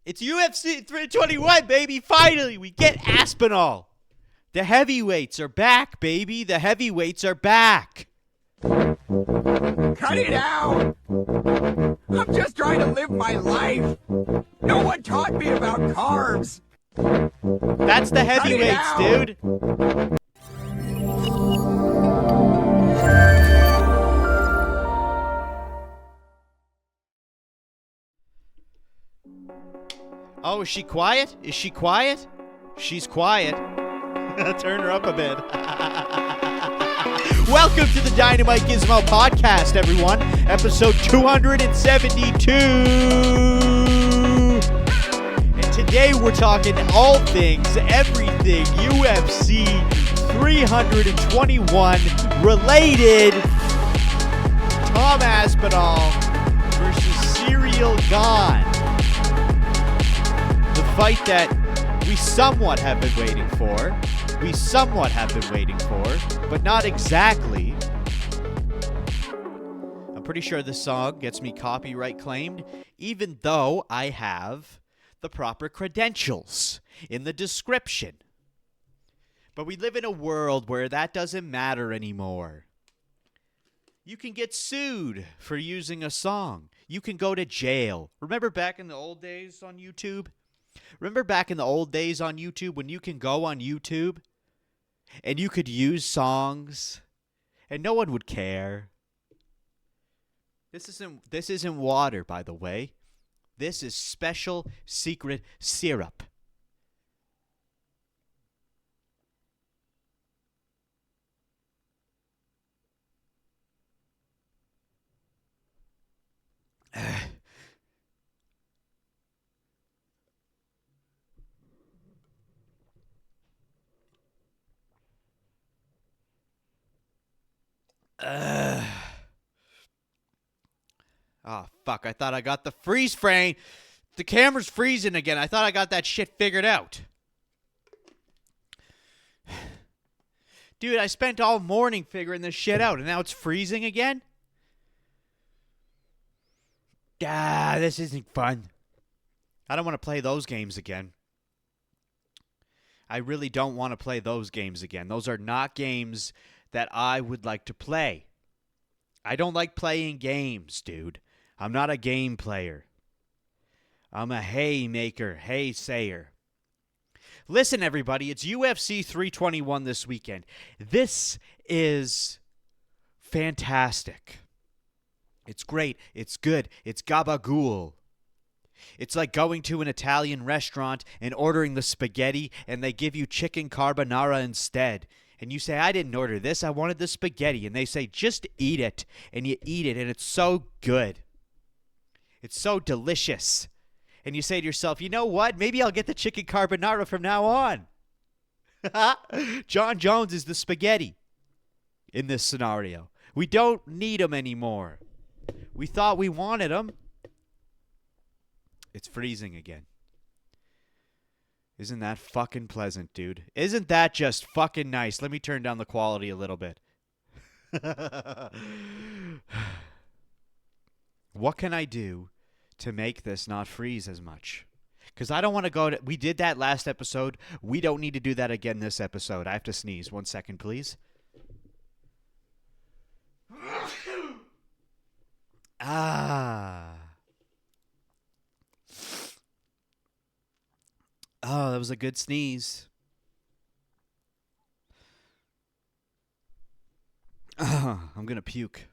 It's UFC 321, baby. Finally, we get Aspinall. The heavyweights are back, baby. The heavyweights are back. Cut it out! I'm just trying to live my life. No one taught me about carbs. That's the heavyweights, dude. Oh, is she quiet? Is she quiet? She's quiet. Turn her up a bit. Welcome to the DynamiteGizmo Podcast, everyone. Episode 272. And today we're talking all things, everything UFC 321 related. Tom Aspinall versus Ciryl Gane. The fight that we somewhat have been waiting for. But not exactly. I'm pretty sure this song gets me copyright claimed, even though I have the proper credentials in the description. But we live in a world where that doesn't matter anymore. You can get sued for using a song. You can go to jail. Remember back in the old days on YouTube? Remember back in the old days on YouTube when you can go on YouTube and you could use songs and no one would care? This isn't water, by the way. This is special secret syrup. Oh, fuck. I thought I got the freeze frame. The camera's freezing again. I thought I got that shit figured out. Dude, I spent all morning figuring this shit out, and now it's freezing again? This isn't fun. I don't want to play those games again. I really don't want to play those games again. Those are not games that I would like to play. I don't like playing games, dude. I'm not a game player. I'm a haymaker, hay-sayer. Listen, everybody, it's UFC 321 this weekend. This is fantastic. It's great. It's good. It's gabagool. It's like going to an Italian restaurant and ordering the spaghetti and they give you chicken carbonara instead. And you say, I didn't order this. I wanted the spaghetti. And they say, just eat it. And you eat it and it's so good. It's so delicious. And you say to yourself, you know what? Maybe I'll get the chicken carbonara from now on. Jon Jones is the spaghetti in this scenario. We don't need him anymore. We thought we wanted him. It's freezing again. Isn't that fucking pleasant, dude? Isn't that just fucking nice? Let me turn down the quality a little bit. What can I do to make this not freeze as much? Because I don't want to go to... We did that last episode. We don't need to do that again this episode. I have to sneeze. 1 second, please. Oh, that was a good sneeze. I'm going to puke.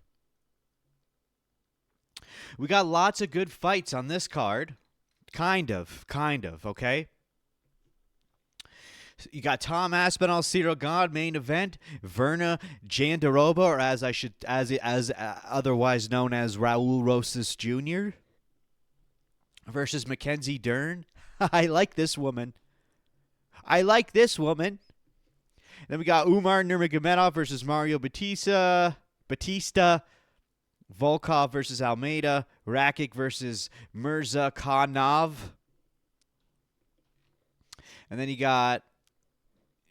We got lots of good fights on this card. Kind of, okay? You got Tom Aspinall, Ciryl Gane main event. Virna, Jandiroba, or as otherwise known as Raul Rosas Jr. versus Mackenzie Dern. I like this woman. Then we got Umar Nurmagomedov versus Mario Batista. Volkov versus Almeida. Rakic versus Mirza Khanov. And then you got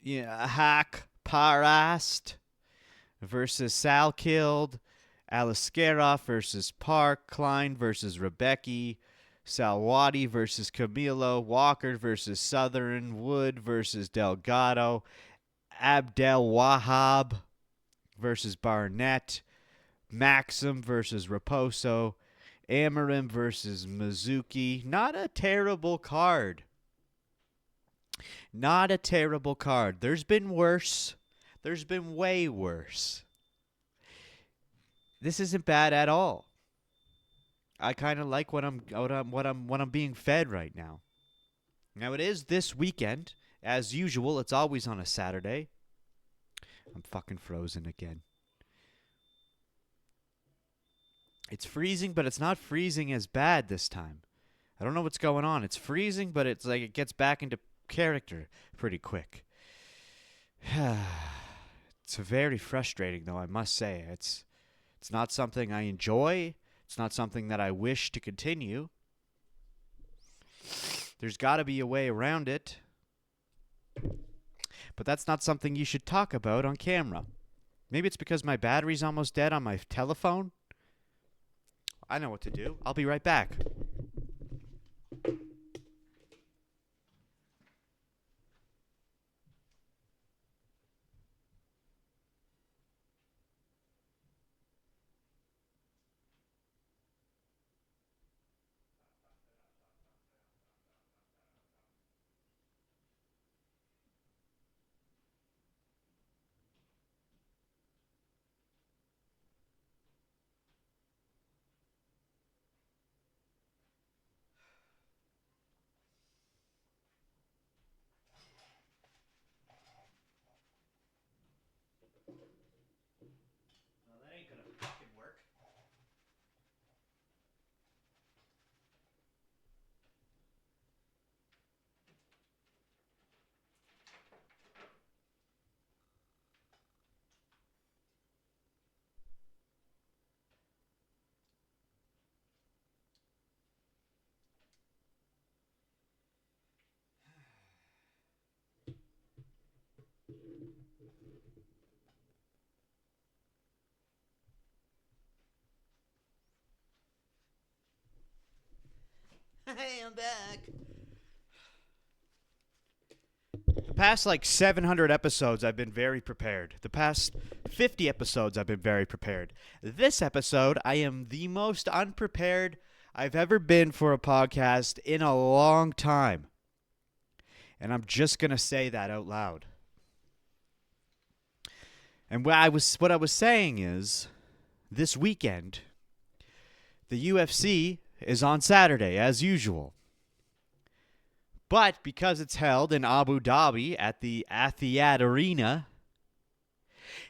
Hak Parast versus Salkild. Aliskerov versus Park. Klein versus Rebecki. Salwati versus Camilo, Walker versus Southern, Wood versus Delgado, Abdel Wahab versus Barnett, Maxim versus Raposo, Amarim versus Mizuki. Not a terrible card. Not a terrible card. There's been worse. There's been way worse. This isn't bad at all. I kind of like what I'm being fed right now. Now it is this weekend, as usual. It's always on a Saturday. I'm fucking frozen again. It's freezing, but it's not freezing as bad this time. I don't know what's going on. It's freezing, but it's like it gets back into character pretty quick. It's very frustrating, though, I must say. It's not something I enjoy. It's not something that I wish to continue. There's got to be a way around it. But that's not something you should talk about on camera. Maybe it's because my battery's almost dead on my telephone. I know what to do. I'll be right back. Hey, I'm back. The past 700 episodes, I've been very prepared. The past 50 episodes, I've been very prepared. This episode, I am the most unprepared I've ever been for a podcast in a long time. And I'm just going to say that out loud. And what I was saying is, this weekend, the UFC is on Saturday, as usual. But because it's held in Abu Dhabi at the Etihad Arena,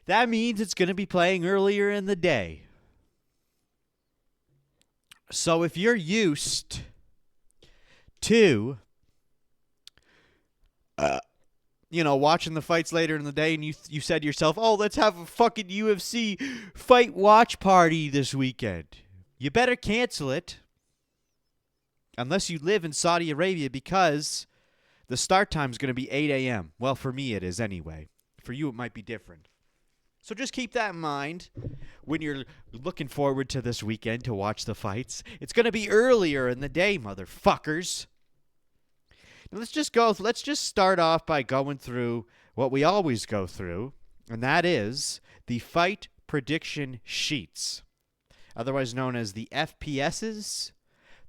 that means it's going to be playing earlier in the day. So if you're used to, watching the fights later in the day and you said to yourself, oh, let's have a fucking UFC fight watch party this weekend, you better cancel it. Unless you live in Saudi Arabia, because the start time is going to be 8 a.m. Well, for me it is anyway. For you it might be different. So just keep that in mind when you're looking forward to this weekend to watch the fights. It's going to be earlier in the day, motherfuckers. Now let's just start off by going through what we always go through, and that is the fight prediction sheets, otherwise known as the FPSs.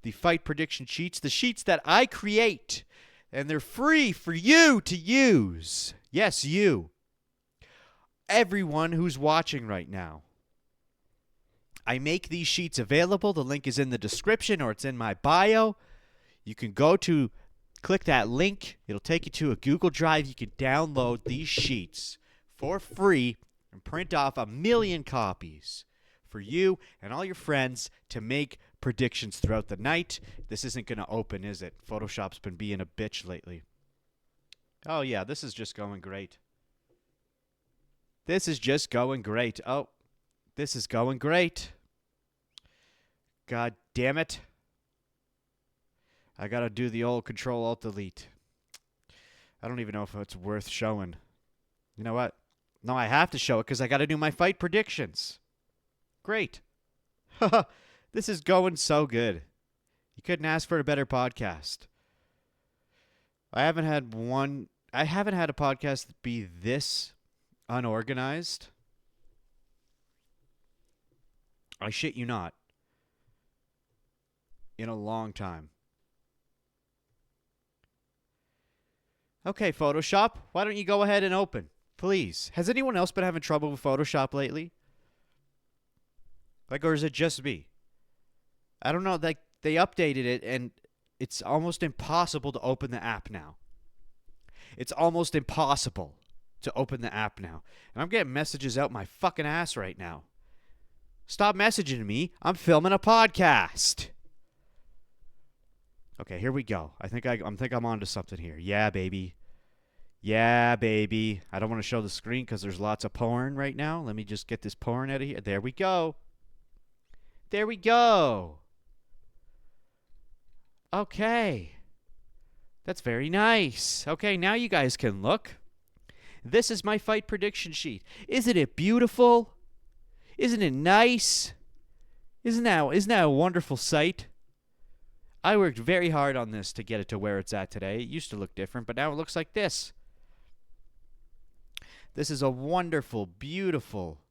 The fight prediction sheets, the sheets that I create, and they're free for you to use. Yes, you. Everyone who's watching right now. I make these sheets available. The link is in the description or it's in my bio. You can click that link. It'll take you to a Google Drive. You can download these sheets for free and print off 1 million copies for you and all your friends to make predictions throughout the night. This isn't going to open, is it? Photoshop's been being a bitch lately. Oh, yeah, this is just going great. This is just going great. Oh, this is going great. God damn it. I got to do the old Control-Alt-Delete. I don't even know if it's worth showing. You know what? No, I have to show it because I got to do my fight predictions. Great. This is going so good. You couldn't ask for a better podcast. I haven't had a podcast be this unorganized. I shit you not. In a long time. Okay, Photoshop, why don't you go ahead and open? Please. Has anyone else been having trouble with Photoshop lately? Or is it just me? I don't know. Like, they updated it, and it's almost impossible to open the app now. It's almost impossible to open the app now. And I'm getting messages out my fucking ass right now. Stop messaging me. I'm filming a podcast. Okay, here we go. I think I'm onto something here. Yeah, baby. Yeah, baby. I don't want to show the screen because there's lots of porn right now. Let me just get this porn out of here. There we go. There we go. Okay. That's very nice. Okay, now you guys can look. This is my fight prediction sheet. Isn't it beautiful? Isn't it nice? Isn't that a wonderful sight? I worked very hard on this to get it to where it's at today. It used to look different, but now it looks like this. This is a wonderful, beautiful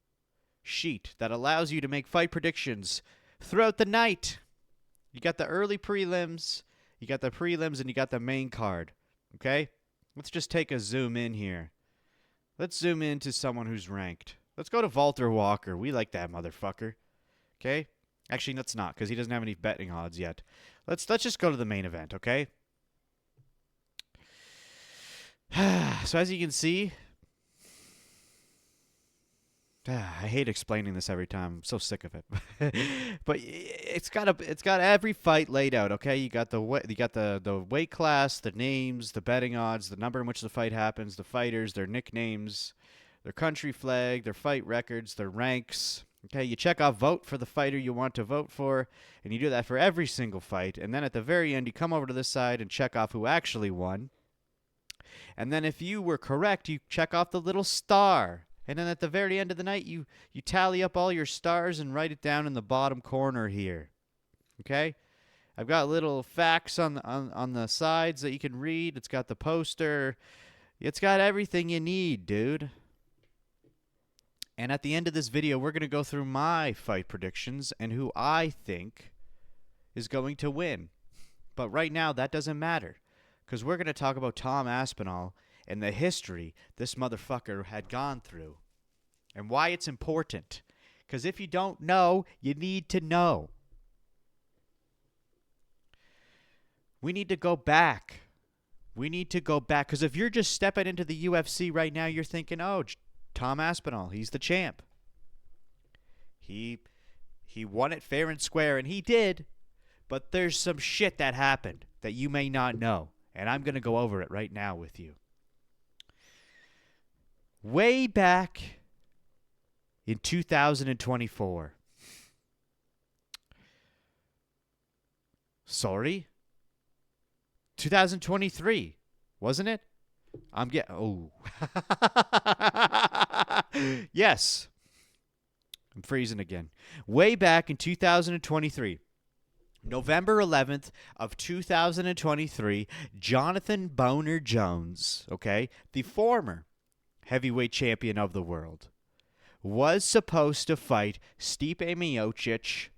sheet that allows you to make fight predictions throughout the night. You got the early prelims, you got the prelims, and you got the main card. Okay? Let's just take a zoom in here. Let's zoom into someone who's ranked. Let's go to Walter Walker. We like that motherfucker. Okay? Actually, let's not, because he doesn't have any betting odds yet. Let's just go to the main event, okay? So as you can see, I hate explaining this every time. I'm so sick of it. But it's got every fight laid out, okay? You got the weight class, the names, the betting odds, the number in which the fight happens, the fighters, their nicknames, their country flag, their fight records, their ranks. Okay, you check off vote for the fighter you want to vote for, and you do that for every single fight. And then at the very end, you come over to this side and check off who actually won. And then if you were correct, you check off the little star. And then at the very end of the night, you tally up all your stars and write it down in the bottom corner here. Okay? I've got little facts on the sides that you can read. It's got the poster. It's got everything you need, dude. And at the end of this video, we're going to go through my fight predictions and who I think is going to win. But right now, that doesn't matter, because we're going to talk about Tom Aspinall and the history this motherfucker had gone through and why it's important. Because if you don't know, you need to know. We need to go back. We need to go back, because if you're just stepping into the UFC right now, you're thinking, oh, Tom Aspinall, he's the champ. He won it fair and square, and he did. But there's some shit that happened that you may not know, and I'm going to go over it right now with you. Way back in 2024. Sorry? 2023, wasn't it? Yes. I'm freezing again. Way back in 2023, November 11th of 2023, Jonathan Boner Jones, okay, the former heavyweight champion of the world, was supposed to fight Stipe Miocic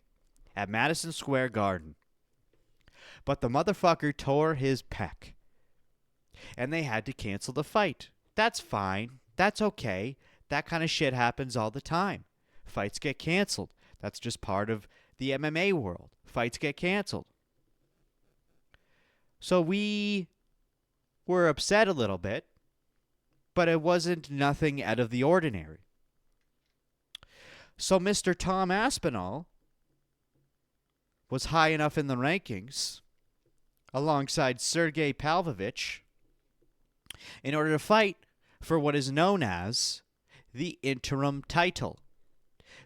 at Madison Square Garden. But the motherfucker tore his pec. And they had to cancel the fight. That's fine. That's okay. That kind of shit happens all the time. Fights get canceled. That's just part of the MMA world. Fights get canceled. So we were upset a little bit, but it wasn't nothing out of the ordinary. So Mr. Tom Aspinall was high enough in the rankings, alongside Sergey Pavlovich, in order to fight for what is known as the interim title.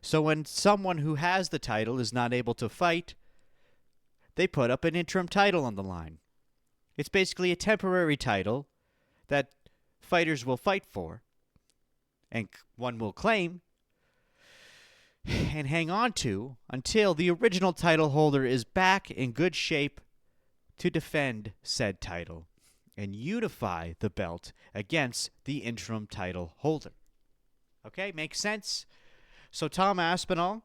So when someone who has the title is not able to fight, they put up an interim title on the line. It's basically a temporary title that fighters will fight for, and one will claim, and hang on to until the original title holder is back in good shape to defend said title and unify the belt against the interim title holder. Okay, makes sense? So Tom Aspinall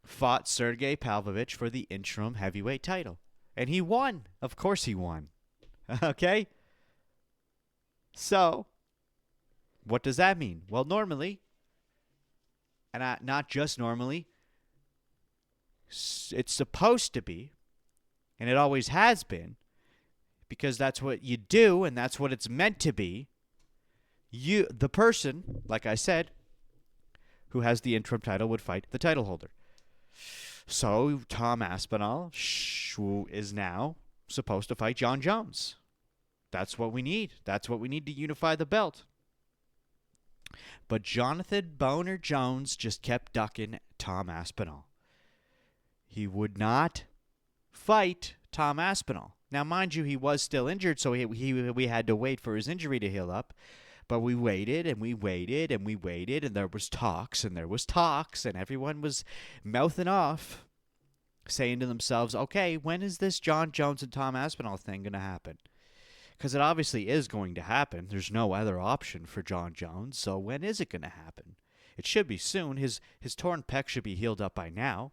fought Sergey Pavlovich for the interim heavyweight title. And he won. Of course he won. Okay? So, what does that mean? Well, normally, and not just normally, it's supposed to be, and it always has been, because that's what you do and that's what it's meant to be. The person, like I said, who has the interim title would fight the title holder. So Tom Aspinall is now supposed to fight Jon Jones. That's what we need. That's what we need to unify the belt. But Jonathan Boner Jones just kept ducking Tom Aspinall. He would not fight Tom Aspinall. Now, mind you, he was still injured, so we had to wait for his injury to heal up. But we waited and we waited and we waited, and there was talks and there was talks, and everyone was mouthing off, saying to themselves, okay, when is this Jon Jones and Tom Aspinall thing going to happen? Because it obviously is going to happen. There's no other option for Jon Jones, so when is it going to happen? It should be soon. His torn pec should be healed up by now.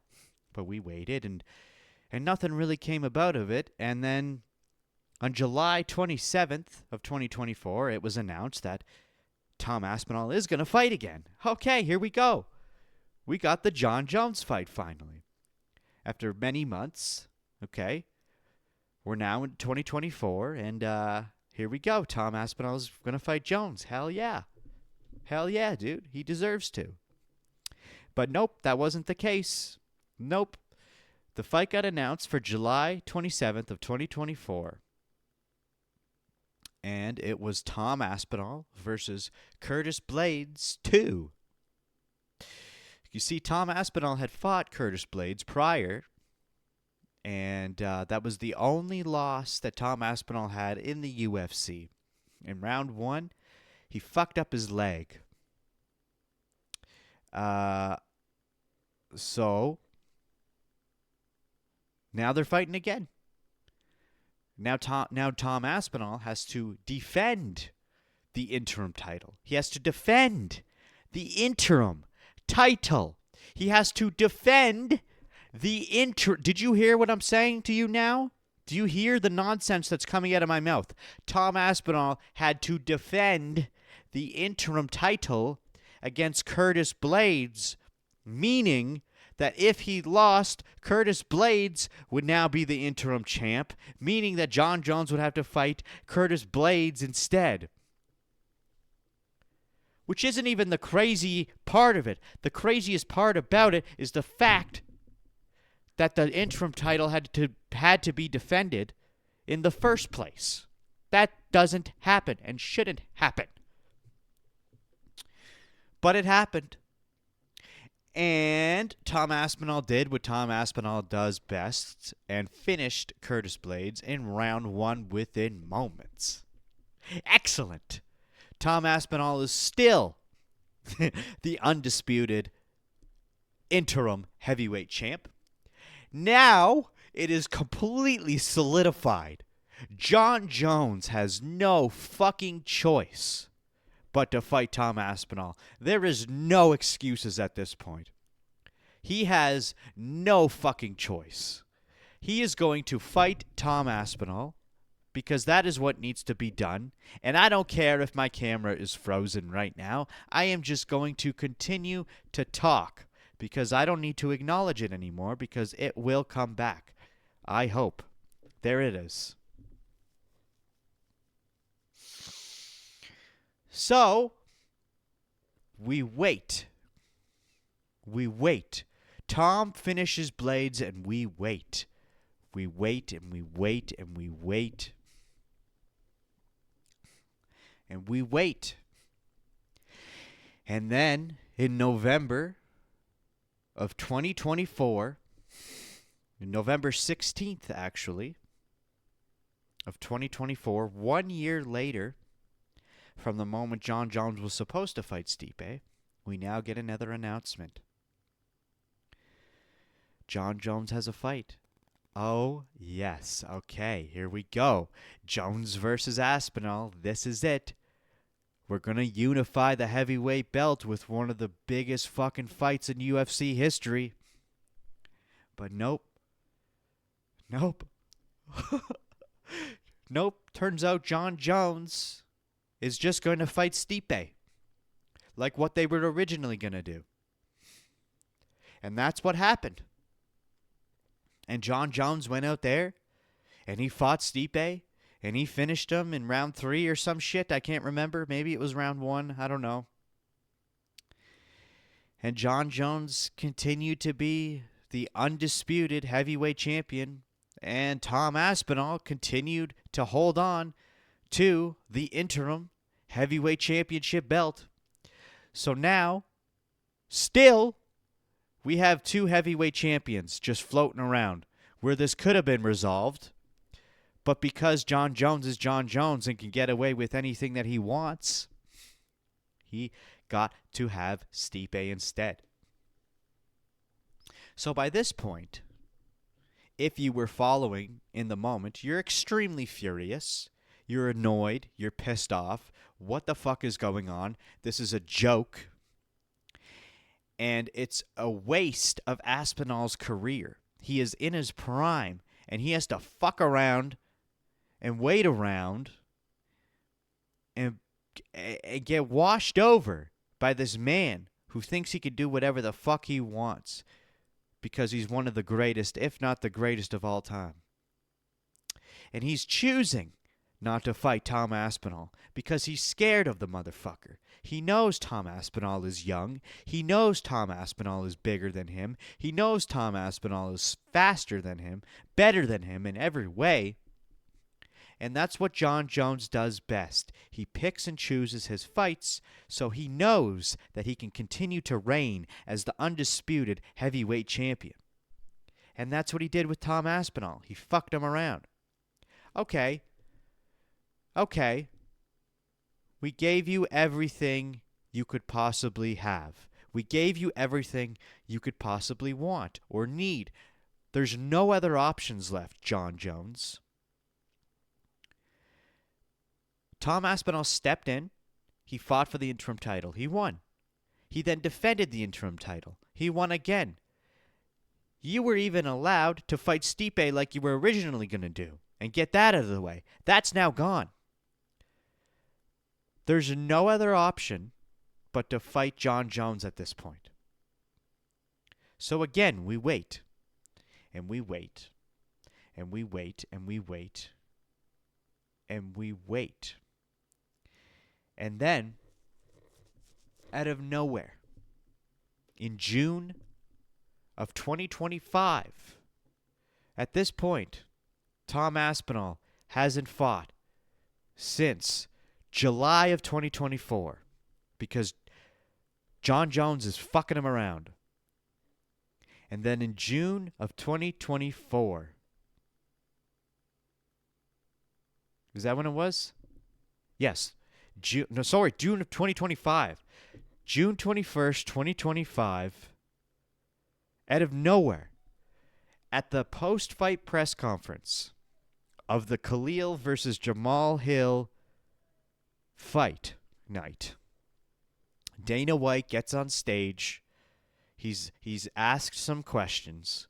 But we waited, and nothing really came about of it, and then on July 27th of 2024, it was announced that Tom Aspinall is going to fight again. Okay, here we go. We got the Jon Jones fight finally. After many months, okay, we're now in 2024, and here we go. Tom Aspinall is going to fight Jones. Hell yeah. Hell yeah, dude. He deserves to. But nope, that wasn't the case. Nope. The fight got announced for July 27th of 2024. And it was Tom Aspinall versus Curtis Blaydes 2. You see, Tom Aspinall had fought Curtis Blaydes prior, and that was the only loss that Tom Aspinall had in the UFC. In round 1, he fucked up his leg. So, now they're fighting again. Now Tom Aspinall has to defend the interim title. He has to defend the interim title. He has to defend the Did you hear what I'm saying to you now? Do you hear the nonsense that's coming out of my mouth? Tom Aspinall had to defend the interim title against Curtis Blaydes, meaning that if he lost, Curtis Blaydes would now be the interim champ, meaning that Jon Jones would have to fight Curtis Blaydes instead. Which isn't even the crazy part of it. The craziest part about it is the fact that the interim title had to be defended in the first place. That doesn't happen and shouldn't happen. But it happened. And Tom Aspinall did what Tom Aspinall does best and finished Curtis Blaydes in round 1 within moments. Excellent. Tom Aspinall is still the undisputed interim heavyweight champ. Now it is completely solidified. Jon Jones has no fucking choice but to fight Tom Aspinall. There is no excuses at this point. He has no fucking choice. He is going to fight Tom Aspinall because that is what needs to be done. And I don't care if my camera is frozen right now. I am just going to continue to talk because I don't need to acknowledge it anymore because it will come back. I hope. There it is. So, we wait. We wait. Tom finishes Blaydes and we wait. We wait and we wait and we wait. And we wait. And then, in November of 2024, November 16th, actually, of 2024, 1 year later, from the moment Jon Jones was supposed to fight Stipe, we now get another announcement. Jon Jones has a fight. Oh, yes. Okay, here we go. Jones versus Aspinall. This is it. We're going to unify the heavyweight belt with one of the biggest fucking fights in UFC history. But nope. Nope. Nope. Turns out Jon Jones is just going to fight Stipe. Like what they were originally going to do. And that's what happened. And Jon Jones went out there and he fought Stipe and he finished him in round 3 or some shit. I can't remember. Maybe it was round 1. I don't know. And Jon Jones continued to be the undisputed heavyweight champion. And Tom Aspinall continued to hold on to the interim heavyweight championship belt. So now, still, we have 2 heavyweight champions just floating around where this could have been resolved. But because Jon Jones is Jon Jones and can get away with anything that he wants, he got to have Stipe instead. So by this point, if you were following in the moment, you're extremely furious. You're annoyed. You're pissed off. What the fuck is going on? This is a joke. And it's a waste of Aspinall's career. He is in his prime, and he has to fuck around and wait around and get washed over by this man who thinks he can do whatever the fuck he wants because he's one of the greatest, if not the greatest of all time. And he's choosing not to fight Tom Aspinall because he's scared of the motherfucker. He knows Tom Aspinall is young. He knows Tom Aspinall is bigger than him. He knows Tom Aspinall is faster than him, better than him in every way. And that's what Jon Jones does best. He picks and chooses his fights so he knows that he can continue to reign as the undisputed heavyweight champion. And that's what he did with Tom Aspinall. He fucked him around. Okay. We gave you everything you could possibly have. We gave you everything you could possibly want or need. There's no other options left, Jon Jones. Tom Aspinall stepped in. He fought for the interim title. He won. He then defended the interim title. He won again. You were even allowed to fight Stipe like you were originally going to do and get that out of the way. That's now gone. There's no other option but to fight Jon Jones at this point. So again, we wait. And we wait. And we wait. And we wait. And we wait. And then, out of nowhere, in June of 2025, at this point, Tom Aspinall hasn't fought since July of 2024 because Jon Jones is fucking him around. And then in June of 2024, is that when it was? Yes. June of 2025. June 21st, 2025, out of nowhere, at the post-fight press conference of the Khalil versus Jamal Hill fight night, Dana White gets on stage. He's asked some questions.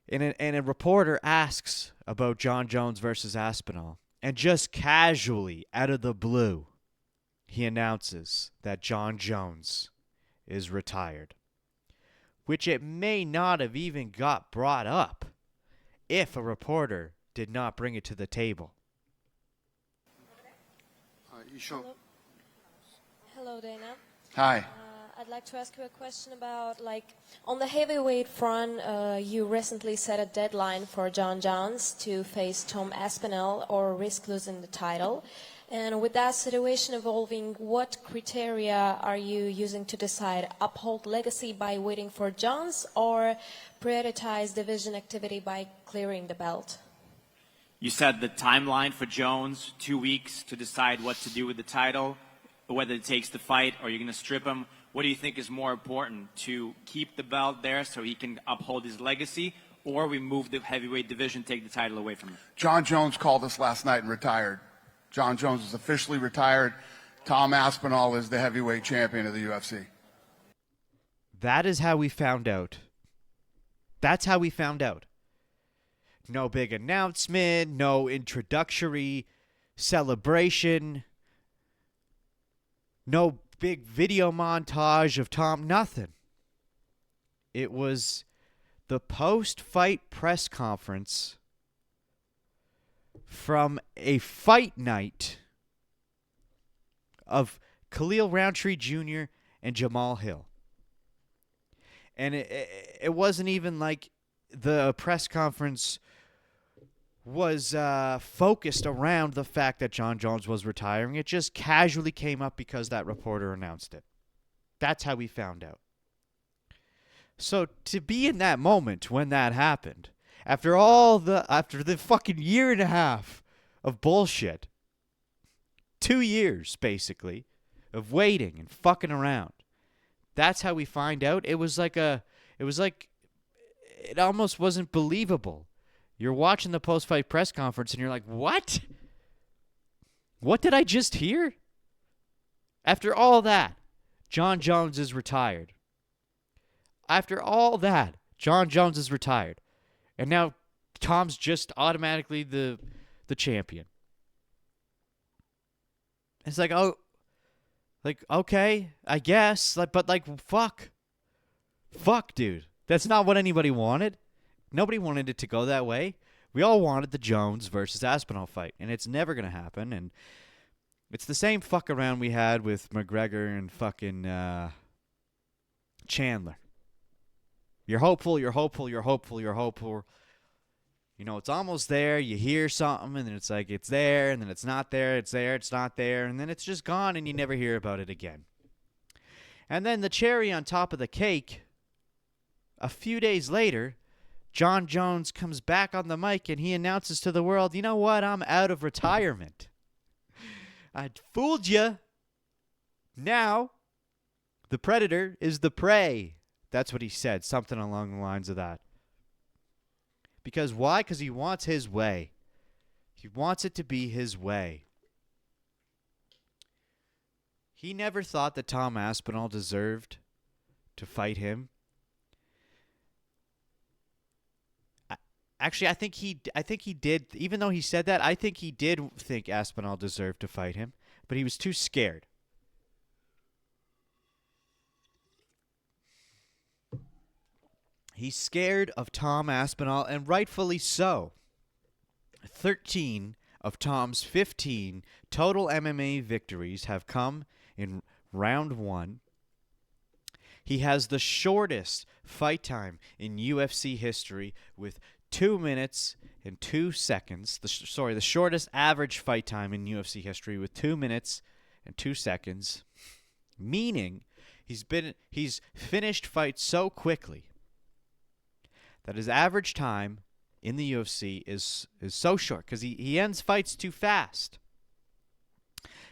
And a reporter asks about Jon Jones versus Aspinall. And just casually, out of the blue, he announces that Jon Jones is retired. Which it may not have even got brought up if a reporter did not bring it to the table. You sure? Hello, Dana. Hi. I'd like to ask you a question about, on the heavyweight front, you recently set a deadline for Jon Jones to face Tom Aspinall or risk losing the title. And with that situation evolving, what criteria are you using to decide uphold legacy by waiting for Jones or prioritize division activity by clearing the belt? You said the timeline for Jones, 2 weeks to decide what to do with the title, whether it takes the fight or you're going to strip him. What do you think is more important, to keep the belt there so he can uphold his legacy, or we move the heavyweight division, take the title away from him? Jon Jones called us last night and retired. Jon Jones is officially retired. Tom Aspinall is the heavyweight champion of the UFC. That is how we found out. That's how we found out. No big announcement, no introductory celebration, no big video montage of Tom, nothing. It was the post-fight press conference from a fight night of Khalil Roundtree Jr. and Jamal Hill. And it wasn't even like the press conference was focused around the fact that Jon Jones was retiring. It just casually came up because that reporter announced it. That's how we found out. So to be in that moment when that happened, after the fucking year and a half of bullshit, 2 years basically of waiting and fucking around, that's how we find out. It almost wasn't believable. You're watching the post-fight press conference and you're like, what? What did I just hear? After all that, Jon Jones is retired. After all that, Jon Jones is retired. And now Tom's just automatically the champion. It's like, oh, like, okay, I guess. But fuck. Fuck, dude. That's not what anybody wanted. Nobody wanted it to go that way. We all wanted the Jones versus Aspinall fight, and it's never going to happen. And it's the same fuck around we had with McGregor and fucking Chandler. You're hopeful, you're hopeful, you're hopeful, you're hopeful. You know, it's almost there. You hear something, and then it's like it's there, and then it's not there. It's there, it's not there, and then it's just gone, and you never hear about it again. And then the cherry on top of the cake, a few days later, Jon Jones comes back on the mic and he announces to the world, you know what? I'm out of retirement. I fooled you. Now, the predator is the prey. That's what he said, something along the lines of that. Because why? Because he wants his way. He wants it to be his way. He never thought that Tom Aspinall deserved to fight him. Actually, I think he did. Even though he said that, I think he did think Aspinall deserved to fight him, but he was too scared. He's scared of Tom Aspinall, and rightfully so. 13 of Tom's 15 total MMA victories have come in round 1. He has the shortest fight time in UFC history with 2 minutes and 2 seconds. The shortest average fight time in UFC history with 2 minutes and 2 seconds. Meaning he's finished fights so quickly that his average time in the UFC is so short because he ends fights too fast.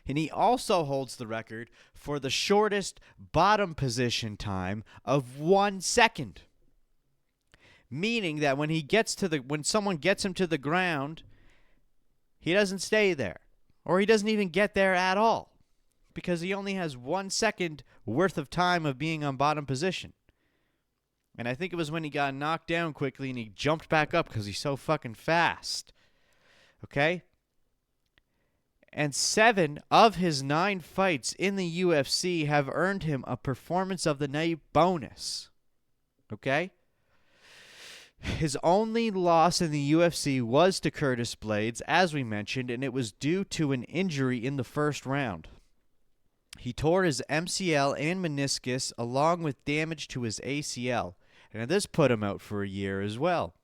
And he also holds the record for the shortest bottom position time of 1 second. Meaning that when someone gets him to the ground, he doesn't stay there. Or he doesn't even get there at all. Because he only has 1 second worth of time of being on bottom position. And I think it was when he got knocked down quickly and he jumped back up because he's so fucking fast. Okay? And 7 of his 9 fights in the UFC have earned him a Performance of the Night bonus. Okay? His only loss in the UFC was to Curtis Blades, as we mentioned, and it was due to an injury in the first round. He tore his MCL and meniscus along with damage to his ACL, and this put him out for a year as well.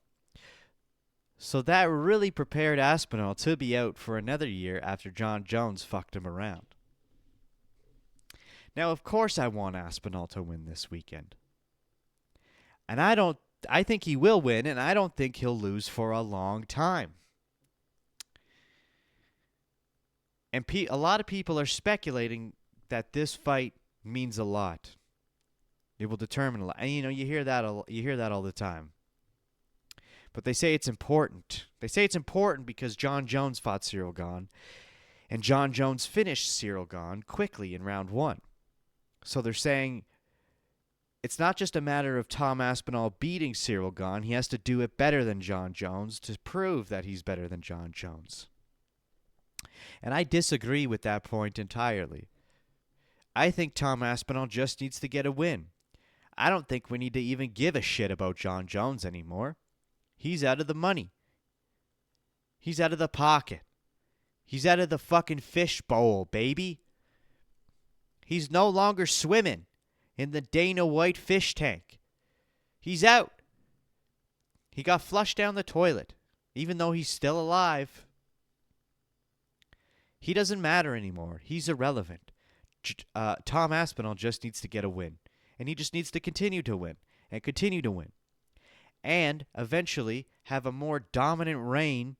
So that really prepared Aspinall to be out for another year after Jon Jones fucked him around. Now, of course I want Aspinall to win this weekend. And I think he will win, and I don't think he'll lose for a long time. And a lot of people are speculating that this fight means a lot. It will determine a lot. And, you hear that all the time. But they say it's important. They say it's important because Jon Jones fought Ciryl Gane, and Jon Jones finished Ciryl Gane quickly in round 1. So they're saying it's not just a matter of Tom Aspinall beating Ciryl Gane. He has to do it better than Jon Jones to prove that he's better than Jon Jones. And I disagree with that point entirely. I think Tom Aspinall just needs to get a win. I don't think we need to even give a shit about Jon Jones anymore. He's out of the money. He's out of the pocket. He's out of the fucking fish bowl, baby. He's no longer swimming in the Dana White fish tank. He's out. He got flushed down the toilet, even though he's still alive. He doesn't matter anymore. He's irrelevant. Tom Aspinall just needs to get a win. And he just needs to continue to win. And continue to win. And eventually have a more dominant reign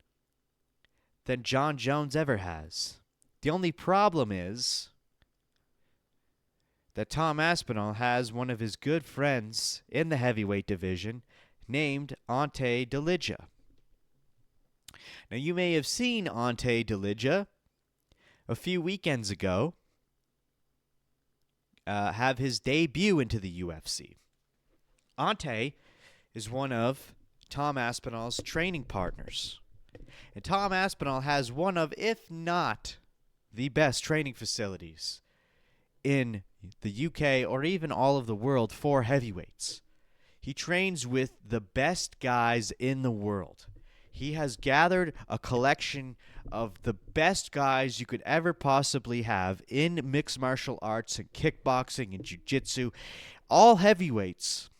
than Jon Jones ever has. The only problem is that Tom Aspinall has one of his good friends in the heavyweight division named Ante Delija. Now, you may have seen Ante Delija a few weekends ago have his debut into the UFC. Ante is one of Tom Aspinall's training partners. And Tom Aspinall has one of, if not the best training facilities in the UK or even all of the world for heavyweights. He trains with the best guys in the world. He has gathered a collection of the best guys you could ever possibly have in mixed martial arts and kickboxing and jiu-jitsu, all heavyweights,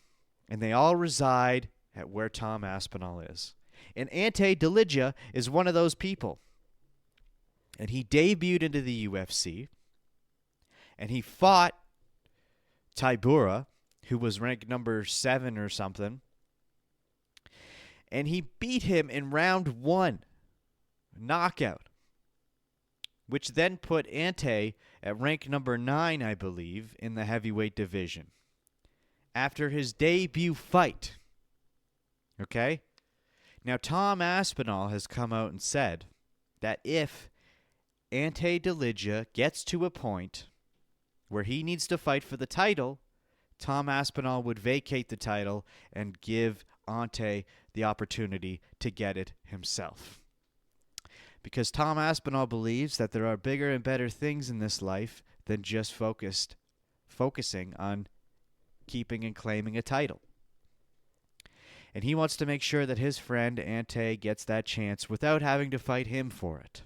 and they all reside at where Tom Aspinall is. And Ante Delija is one of those people. And he debuted into the UFC, and he fought Tybura, who was ranked number 7 or something, and he beat him in round 1, knockout, which then put Ante at rank number 9, I believe, in the heavyweight division after his debut fight. Okay? Now, Tom Aspinall has come out and said that if Ante Delija gets to a point where he needs to fight for the title, Tom Aspinall would vacate the title and give Ante the opportunity to get it himself. Because Tom Aspinall believes that there are bigger and better things in this life than just focusing on keeping and claiming a title. And he wants to make sure that his friend Ante gets that chance without having to fight him for it.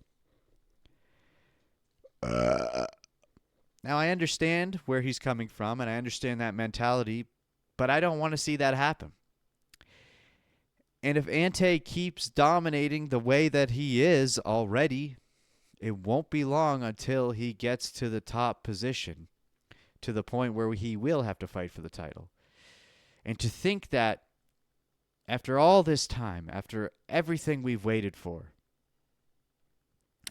Now, I understand where he's coming from, and I understand that mentality, but I don't want to see that happen. And if Ante keeps dominating the way that he is already, it won't be long until he gets to the top position, to the point where he will have to fight for the title. And to think that after all this time, after everything we've waited for,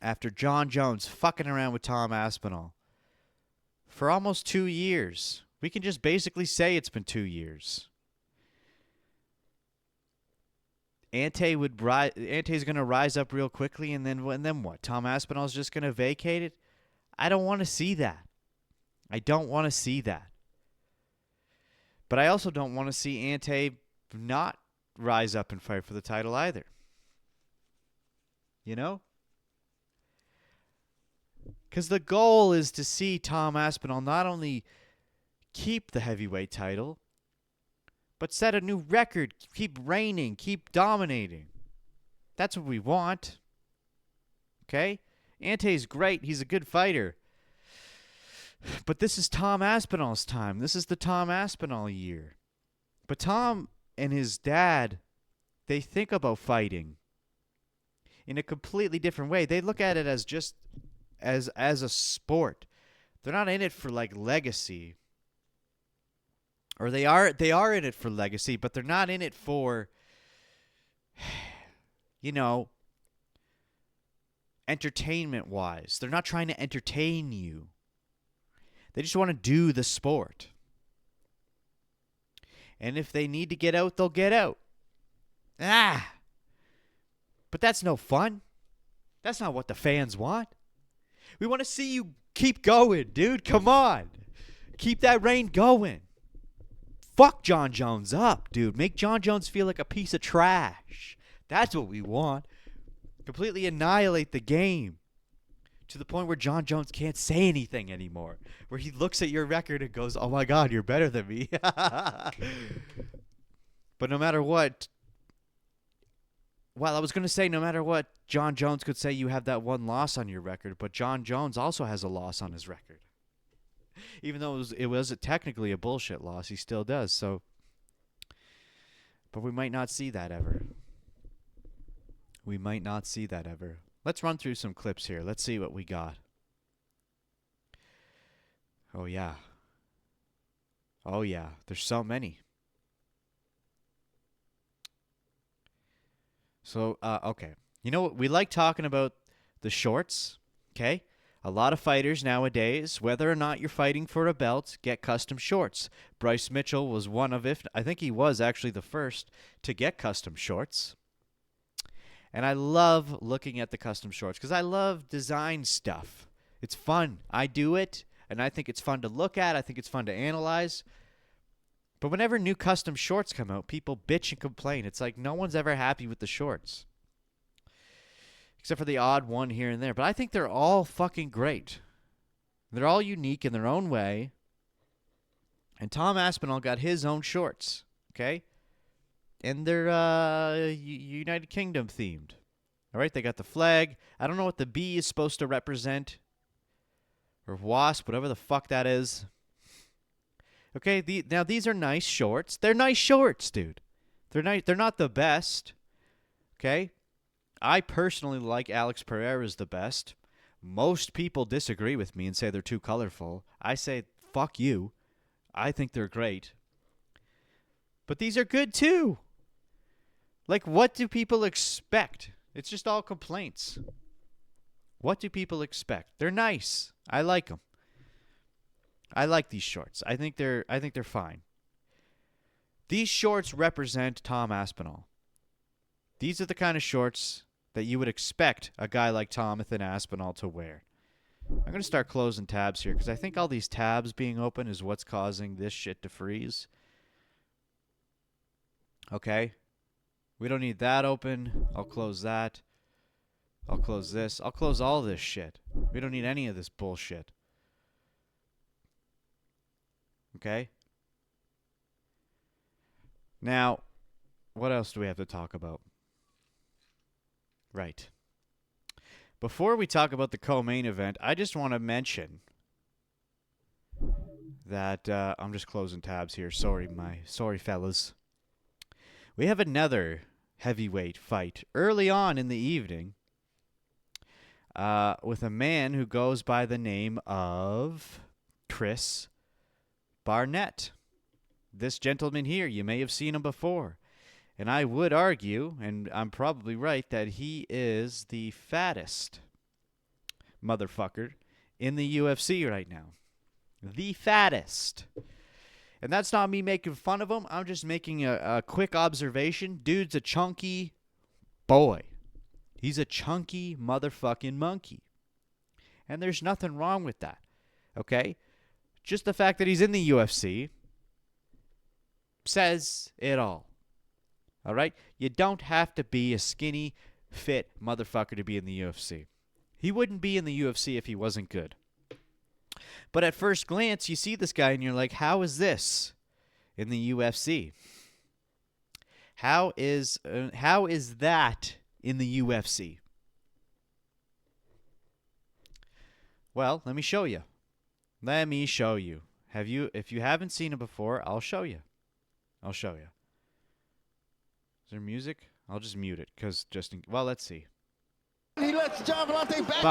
after Jon Jones fucking around with Tom Aspinall for almost 2 years, we can just basically say it's been 2 years. Ante's going to rise up real quickly, and then what? Tom Aspinall's just going to vacate it? I don't want to see that. I don't want to see that. But I also don't want to see Ante not rise up and fight for the title either. You know? Because the goal is to see Tom Aspinall not only keep the heavyweight title, but set a new record, keep reigning, keep dominating. That's what we want. Okay? Ante's great. He's a good fighter. But this is Tom Aspinall's time. This is the Tom Aspinall year. But Tom and his dad, they think about fighting in a completely different way. They look at it as just as a sport. They're not in it for like legacy. Or they are in it for legacy, but they're not in it for, you know, entertainment-wise. They're not trying to entertain you. They just want to do the sport. And if they need to get out, they'll get out. But that's no fun. That's not what the fans want. We want to see you keep going, dude. Come on. Keep that reign going. Fuck Jon Jones up, dude. Make Jon Jones feel like a piece of trash. That's what we want. Completely annihilate the game to the point where Jon Jones can't say anything anymore. Where he looks at your record and goes, oh my God, you're better than me. But no matter what, well, I was going to say no matter what, Jon Jones could say you have that one loss on your record, but Jon Jones also has a loss on his record. Even though it was technically a bullshit loss, he still does. So, but we might not see that ever. We might not see that ever. Let's run through some clips here. Let's see what we got. Oh, yeah. Oh, yeah. There's so many. So, okay. You know what? We like talking about the shorts, okay? A lot of fighters nowadays, whether or not you're fighting for a belt, get custom shorts. Bryce Mitchell was one of, I think he was actually the first to get custom shorts. And I love looking at the custom shorts because I love design stuff. It's fun. I do it, and I think it's fun to look at. I think it's fun to analyze. But whenever new custom shorts come out, people bitch and complain. It's like no one's ever happy with the shorts. Except for the odd one here and there. But I think they're all fucking great. They're all unique in their own way. And Tom Aspinall got his own shorts, okay? And they're United Kingdom themed. All right, they got the flag. I don't know what the bee is supposed to represent. Or wasp, whatever the fuck that is. Okay, now these are nice shorts. They're nice shorts, dude. They're nice. They're not the best. Okay? I personally like Alex Pereira's the best. Most people disagree with me and say they're too colorful. I say, fuck you. I think they're great. But these are good too. Like, what do people expect? It's just all complaints. What do people expect? They're nice. I like them. I like these shorts. I think they're fine. These shorts represent Tom Aspinall. These are the kind of shorts that you would expect a guy like Jonathan Aspinall to wear. I'm going to start closing tabs here because I think all these tabs being open is what's causing this shit to freeze. Okay. We don't need that open. I'll close that. I'll close this. I'll close all this shit. We don't need any of this bullshit. Okay? Now, what else do we have to talk about? Right. Before we talk about the co-main event, I just want to mention that I'm just closing tabs here. Sorry, fellas. We have another heavyweight fight early on in the evening with a man who goes by the name of Chris Barnett. This gentleman here, you may have seen him before. And I would argue, and I'm probably right, that he is the fattest motherfucker in the UFC right now. The fattest. And that's not me making fun of him. I'm just making a quick observation. Dude's a chunky boy. He's a chunky motherfucking monkey. And there's nothing wrong with that. Okay? Just the fact that he's in the UFC says it all. All right? You don't have to be a skinny, fit motherfucker to be in the UFC. He wouldn't be in the UFC if he wasn't good. But at first glance, you see this guy and you're like, how is this in the UFC? How is that in the UFC? Well, let me show you. Let me show you. If you haven't seen it before, I'll show you. I'll show you. Is there music? I'll just mute it because well, let's see. He lets John Vellante back.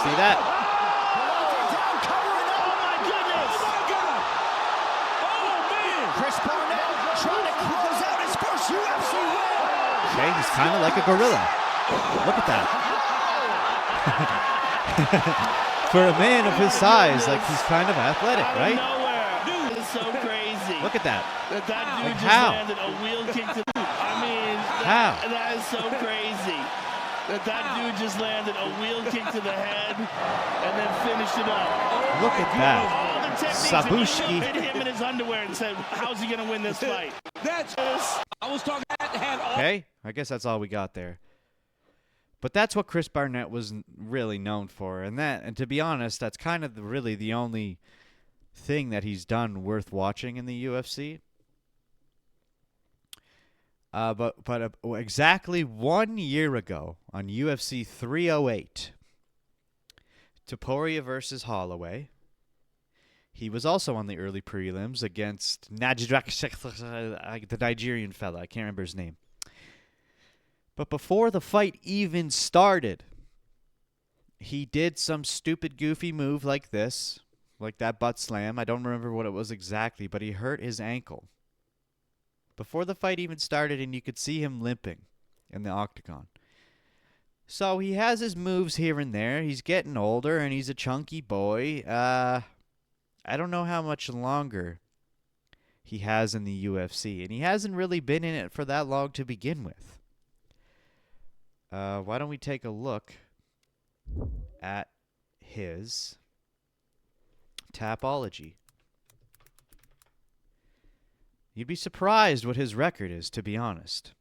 See that? Down, covering up. Oh my goodness! Oh my God! Oh man! Chris Barnett trying to close out his first UFC win. Okay, he's kind of like a gorilla. Look at that. For a man of his size, like he's kind of athletic, right? Nowhere. Dude, it's so crazy. Look at that. That dude Like, just how? landed a wheel kick to the... I mean, How? that is so crazy. That dude just landed a wheel kick to the head and then finished it up. Look at that. All the techniques, Sabushki. and you looked at him in his underwear and said, how's he going to win this fight? I was talking had all. Okay, I guess that's all we got there. But that's what Chris Barnett was really known for, and to be honest, that's kind of really the only thing that he's done worth watching in the UFC. But exactly 1 year ago on UFC 308, Topuria versus Holloway. He was also on the early prelims against the Nigerian fella. I can't remember his name. But before the fight even started, he did some stupid, goofy move like this, like that butt slam. I don't remember what it was exactly, but he hurt his ankle before the fight even started, and you could see him limping in the octagon. So he has his moves here and there. He's getting older, and he's a chunky boy. I don't know how much longer he has in the UFC, and he hasn't really been in it for that long to begin with. Why don't we take a look at his Tapology? You'd be surprised what his record is, to be honest.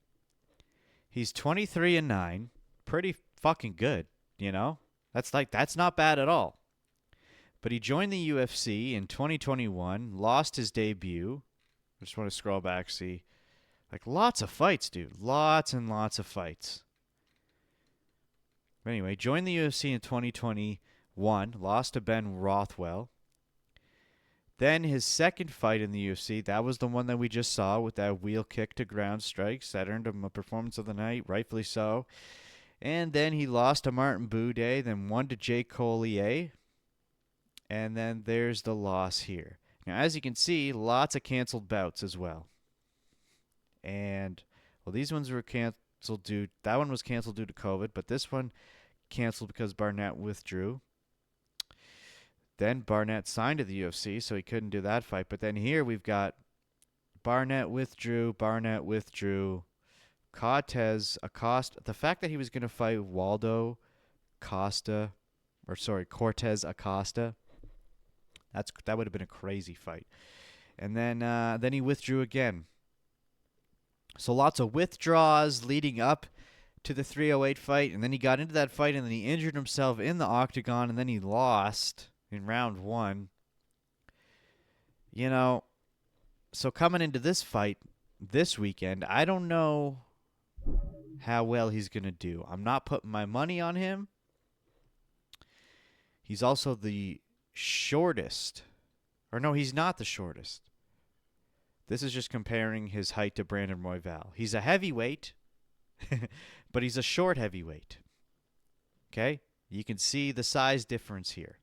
He's 23-9, pretty fucking good, you know? That's not bad at all. But he joined the UFC in 2021, lost his debut. I just want to scroll back, see. Like, lots of fights, dude. Lots and lots of fights. But anyway, joined the UFC in 2021, lost to Ben Rothwell. Then his second fight in the UFC, that was the one that we just saw with that wheel kick to ground strikes. That earned him a performance of the night, rightfully so. And then he lost to Martin Buday, then won to Jake Collier. And then there's the loss here. Now, as you can see, lots of canceled bouts as well. And, well, these ones were canceled that one was canceled due to COVID, but this one canceled because Barnett withdrew. Then Barnett signed to the UFC, so he couldn't do that fight. But then here we've got Barnett withdrew, Cortez Acosta. The fact that he was going to fight Cortez Acosta, that would have been a crazy fight. And then he withdrew again. So lots of withdrawals leading up to the 308 fight, and then he got into that fight, and then he injured himself in the octagon, and then he lost in round one. You know, so coming into this fight this weekend, I don't know how well he's going to do. I'm not putting my money on him. He's also the shortest. Or no, he's not the shortest. This is just comparing his height to Brandon Royval. He's a heavyweight, but he's a short heavyweight. Okay? You can see the size difference here.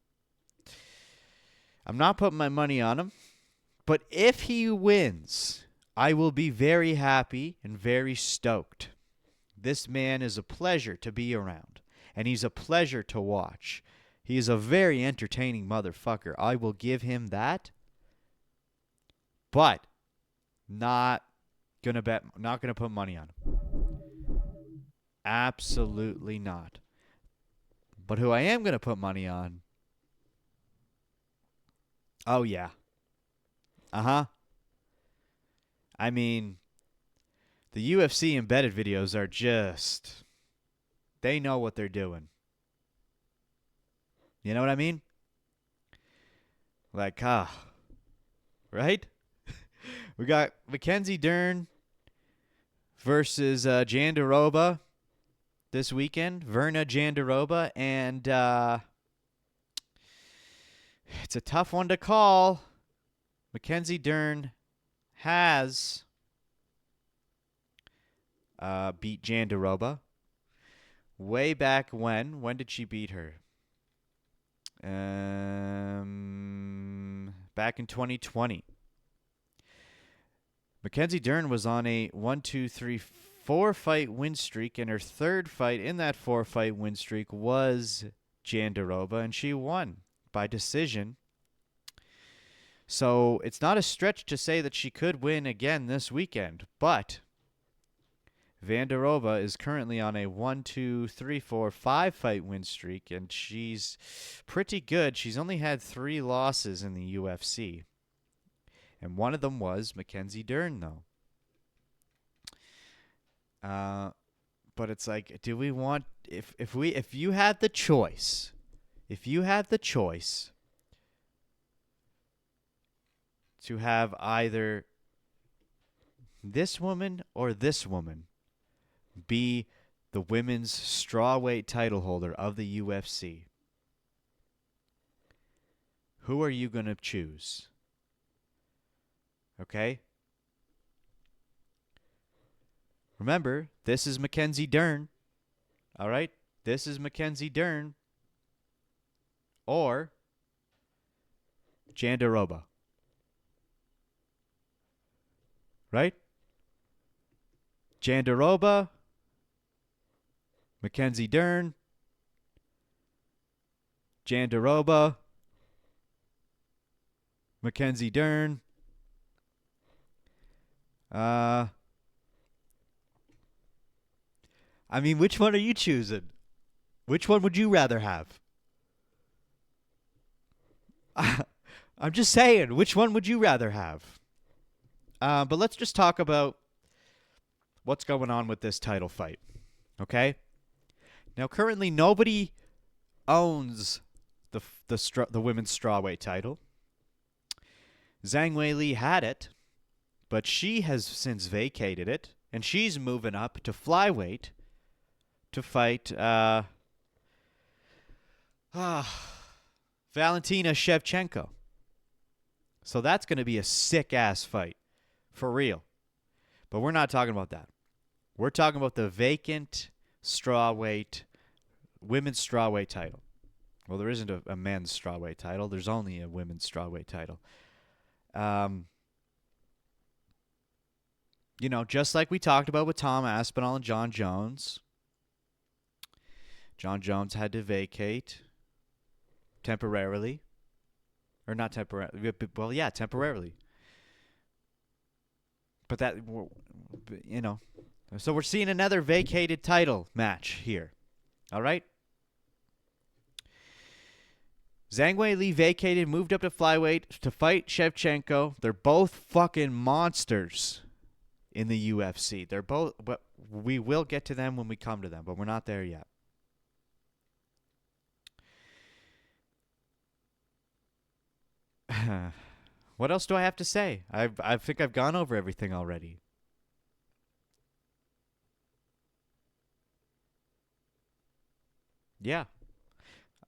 I'm not putting my money on him, but if he wins, I will be very happy and very stoked. This man is a pleasure to be around, and he's a pleasure to watch. He is a very entertaining motherfucker. I will give him that. But not gonna put money on him. Absolutely not. But who I am gonna put money on? Oh yeah. I mean, the UFC embedded videos are just, they know what they're doing. You know what I mean? Like, right? We got Mackenzie Dern versus Jandiroba this weekend. Virna Jandiroba. And it's a tough one to call. Mackenzie Dern has beat Jandiroba. Way back when? When did she beat her? Back in 2020. Mackenzie Dern was on a 4-fight win streak, and her third fight in that 4-fight win streak was Jandiroba, and she won by decision. So it's not a stretch to say that she could win again this weekend. But Jandiroba is currently on a 5 win streak, and she's pretty good. She's only had 3 losses in the UFC. And one of them was Mackenzie Dern, though. But it's like, do we want if you had the choice to have either this woman or this woman be the women's strawweight title holder of the UFC, who are you going to choose? Okay? Remember, this is Mackenzie Dern. All right? This is Mackenzie Dern or Jandiroba. Right? Jandiroba, Mackenzie Dern, Jandiroba, Mackenzie Dern. I mean, which one are you choosing? Which one would you rather have? I'm just saying, which one would you rather have? But let's just talk about what's going on with this title fight. Okay? Now, currently, nobody owns the women's strawweight title. Zhang Weili had it, but she has since vacated it, and she's moving up to flyweight to fight Valentina Shevchenko. So that's going to be a sick-ass fight. For real. But we're not talking about that. We're talking about the vacant women's strawweight title. Well, there isn't a men's strawweight title. There's only a women's strawweight title. Just like we talked about with Tom Aspinall and Jon Jones. Jon Jones had to vacate temporarily. Or not temporarily. Well, yeah, temporarily. But that, so we're seeing another vacated title match here. All right? Zhang Weili vacated, moved up to flyweight to fight Shevchenko. They're both fucking monsters in the UFC. They're both, but we will get to them when we come to them, but we're not there yet. What else do I have to say? I think I've gone over everything already. Yeah.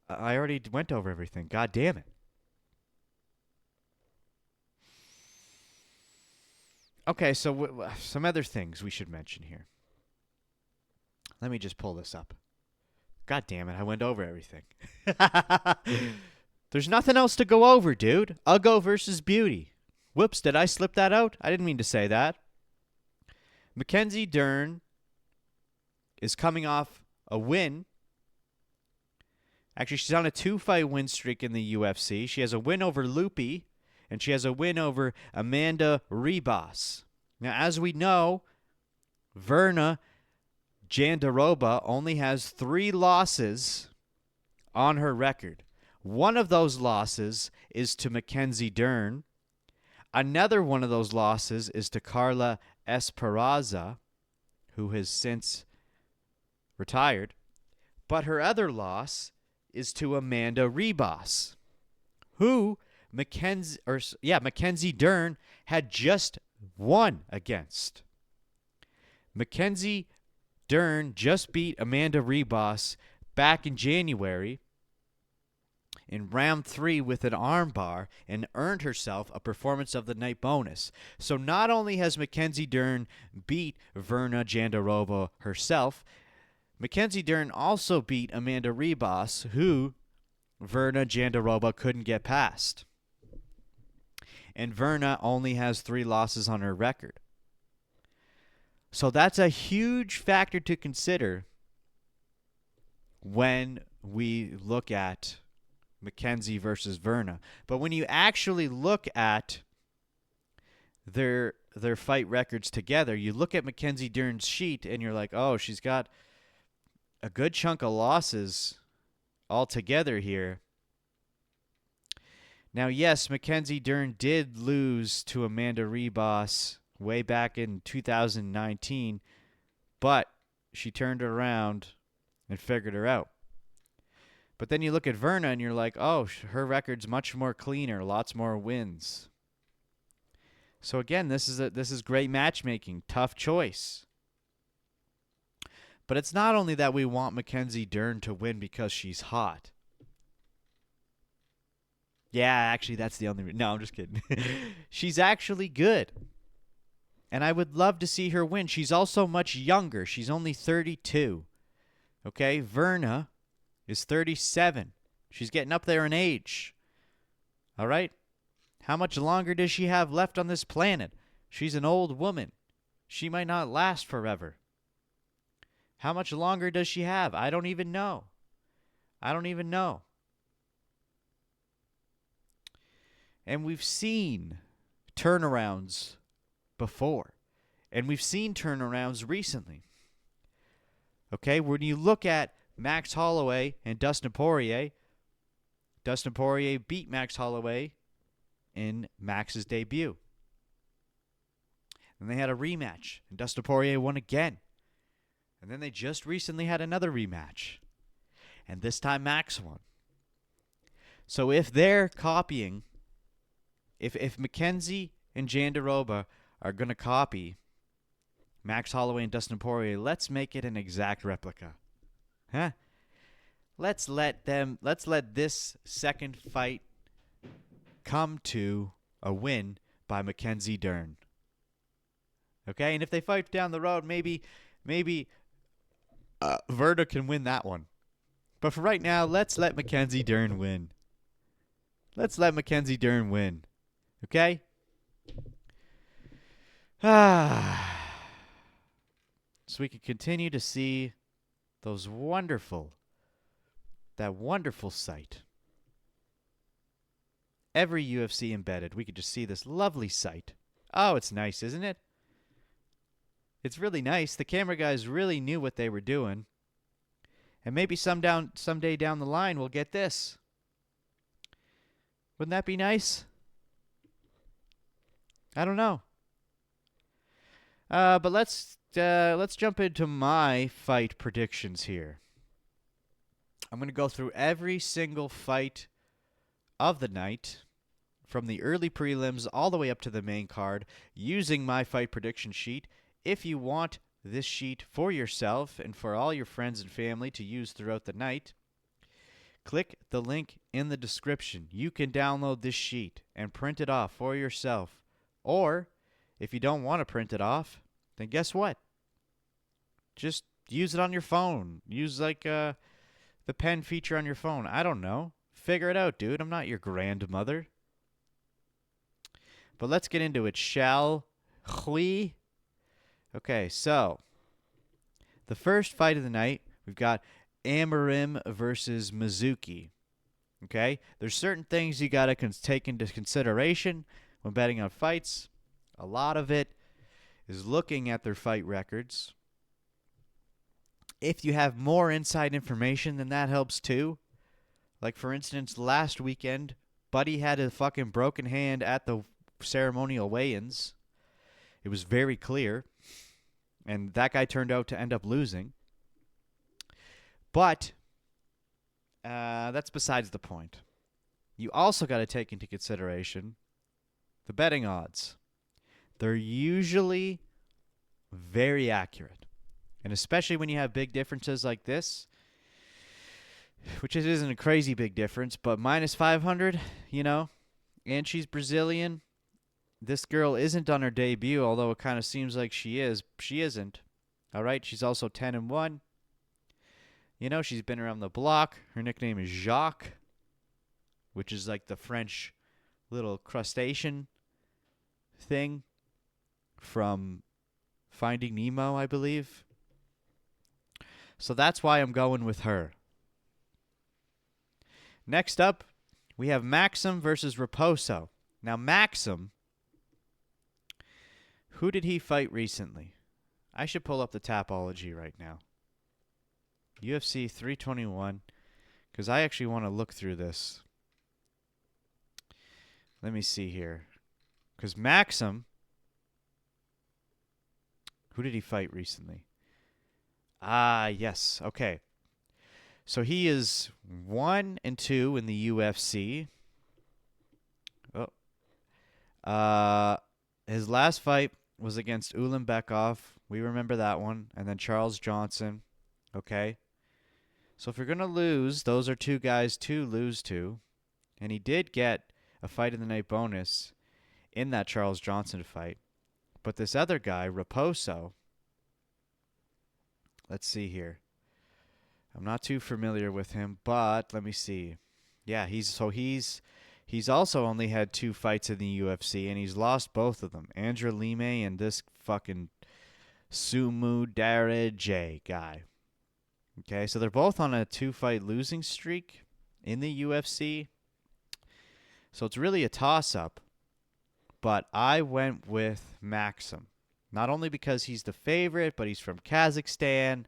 I already went over everything. God damn it. Okay, so some other things we should mention here. Let me just pull this up. God damn it, I went over everything. There's nothing else to go over, dude. Uggo versus Beauty. Whoops, did I slip that out? I didn't mean to say that. Mackenzie Dern is coming off a win. Actually, she's on a 2-fight win streak in the UFC. She has a win over Loopy, and she has a win over Amanda Ribas. Now, as we know, Virna Jandiroba only has 3 losses on her record. One of those losses is to Mackenzie Dern. Another one of those losses is to Carla Esparza, who has since retired. But her other loss is to Amanda Ribas, who Mackenzie Dern had just won against. Mackenzie Dern just beat Amanda Ribas back in January in round 3 with an armbar and earned herself a Performance of the Night bonus. So not only has Mackenzie Dern beat Virna Jandiroba herself, Mackenzie Dern also beat Amanda Ribas, who Virna Jandiroba couldn't get past. And Virna only has 3 losses on her record. So that's a huge factor to consider when we look at Mackenzie versus Virna. But when you actually look at their fight records together, you look at Mackenzie Dern's sheet and you're like, oh, she's got a good chunk of losses all together here. Now, yes, Mackenzie Dern did lose to Amanda Ribas way back in 2019, but she turned it around and figured her out. But then you look at Virna and you're like, oh, her record's much more cleaner, lots more wins. So again, this is great matchmaking, tough choice. But it's not only that we want Mackenzie Dern to win because she's hot. Yeah, actually, that's the only reason. No, I'm just kidding. She's actually good. And I would love to see her win. She's also much younger. She's only 32. Okay? Virna is 37. She's getting up there in age. All right? How much longer does she have left on this planet? She's an old woman. She might not last forever. How much longer does she have? I don't even know. And we've seen turnarounds before. And we've seen turnarounds recently. Okay, when you look at Max Holloway and Dustin Poirier beat Max Holloway in Max's debut. And they had a rematch, and Dustin Poirier won again. And then they just recently had another rematch. And this time Max won. So if they're copying, if Mackenzie and Jandiroba are going to copy Max Holloway and Dustin Poirier, let's make it an exact replica. Huh? Let's let this second fight come to a win by Mackenzie Dern. Okay? And if they fight down the road, maybe Virna can win that one. But for right now, let's let Mackenzie Dern win. Okay? So we can continue to see that wonderful sight. Every UFC embedded, we could just see this lovely sight. Oh, it's nice, isn't it? It's really nice. The camera guys really knew what they were doing. And maybe someday down the line we'll get this. Wouldn't that be nice? I don't know. But let's jump into my fight predictions here. I'm going to go through every single fight of the night, from the early prelims all the way up to the main card, using my fight prediction sheet. If you want this sheet for yourself and for all your friends and family to use throughout the night, click the link in the description. You can download this sheet and print it off for yourself. Or, if you don't want to print it off, then guess what? Just use it on your phone. Use the pen feature on your phone. I don't know. Figure it out, dude. I'm not your grandmother. But let's get into it, shall we? Okay, so the first fight of the night, we've got Amarim versus Mizuki. Okay? There's certain things you got to take into consideration when betting on fights. A lot of it is looking at their fight records. If you have more inside information, then that helps too. Like, for instance, last weekend, Buddy had a fucking broken hand at the ceremonial weigh-ins. It was very clear. And that guy turned out to end up losing. But that's besides the point. You also got to take into consideration the betting odds. They're usually very accurate. And especially when you have big differences like this, which it isn't a crazy big difference, but minus 500, and she's Brazilian. This girl isn't on her debut, although it kind of seems like she is. She isn't. All right, she's also 10-1. She's been around the block. Her nickname is Jacques, which is like the French little crustacean thing from Finding Nemo, I believe. So that's why I'm going with her. Next up, we have Maxim versus Raposo. Now, Maxim, who did he fight recently? I should pull up the Tapology right now. UFC 321, because I actually want to look through this. Let me see here. Because Maxim, who did he fight recently? Ah, yes. Okay. So he is 1-2 in the UFC. His last fight was against Ulanbekov. We remember that one. And then Charles Johnson. Okay. So if you're going to lose, those are two guys to lose to. And he did get a fight of the night bonus in that Charles Johnson fight. But this other guy, Raposo, let's see here. I'm not too familiar with him, but let me see. Yeah, he's also only had 2 fights in the UFC, and he's lost both of them. Andrew Lime and this fucking Sumu Darajay guy. Okay, so they're both on a 2-fight losing streak in the UFC. So it's really a toss-up. But I went with Maxim. Not only because he's the favorite, but he's from Kazakhstan.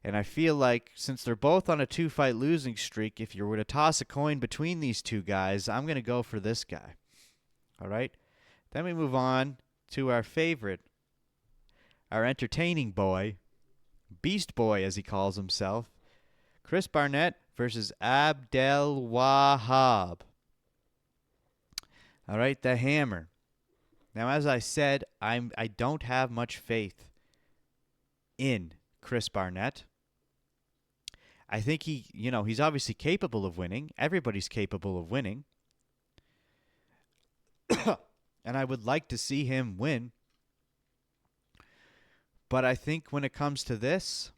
And I feel like since they're both on a 2-fight losing streak, if you were to toss a coin between these two guys, I'm going to go for this guy. All right? Then we move on to our favorite, our entertaining boy, Beast Boy as he calls himself, Chris Barnett versus Abdel Wahab. All right, the Hammer. Now, as I said, I don't have much faith in Chris Barnett. I think he's obviously capable of winning. Everybody's capable of winning. And I would like to see him win. But I think when it comes to this,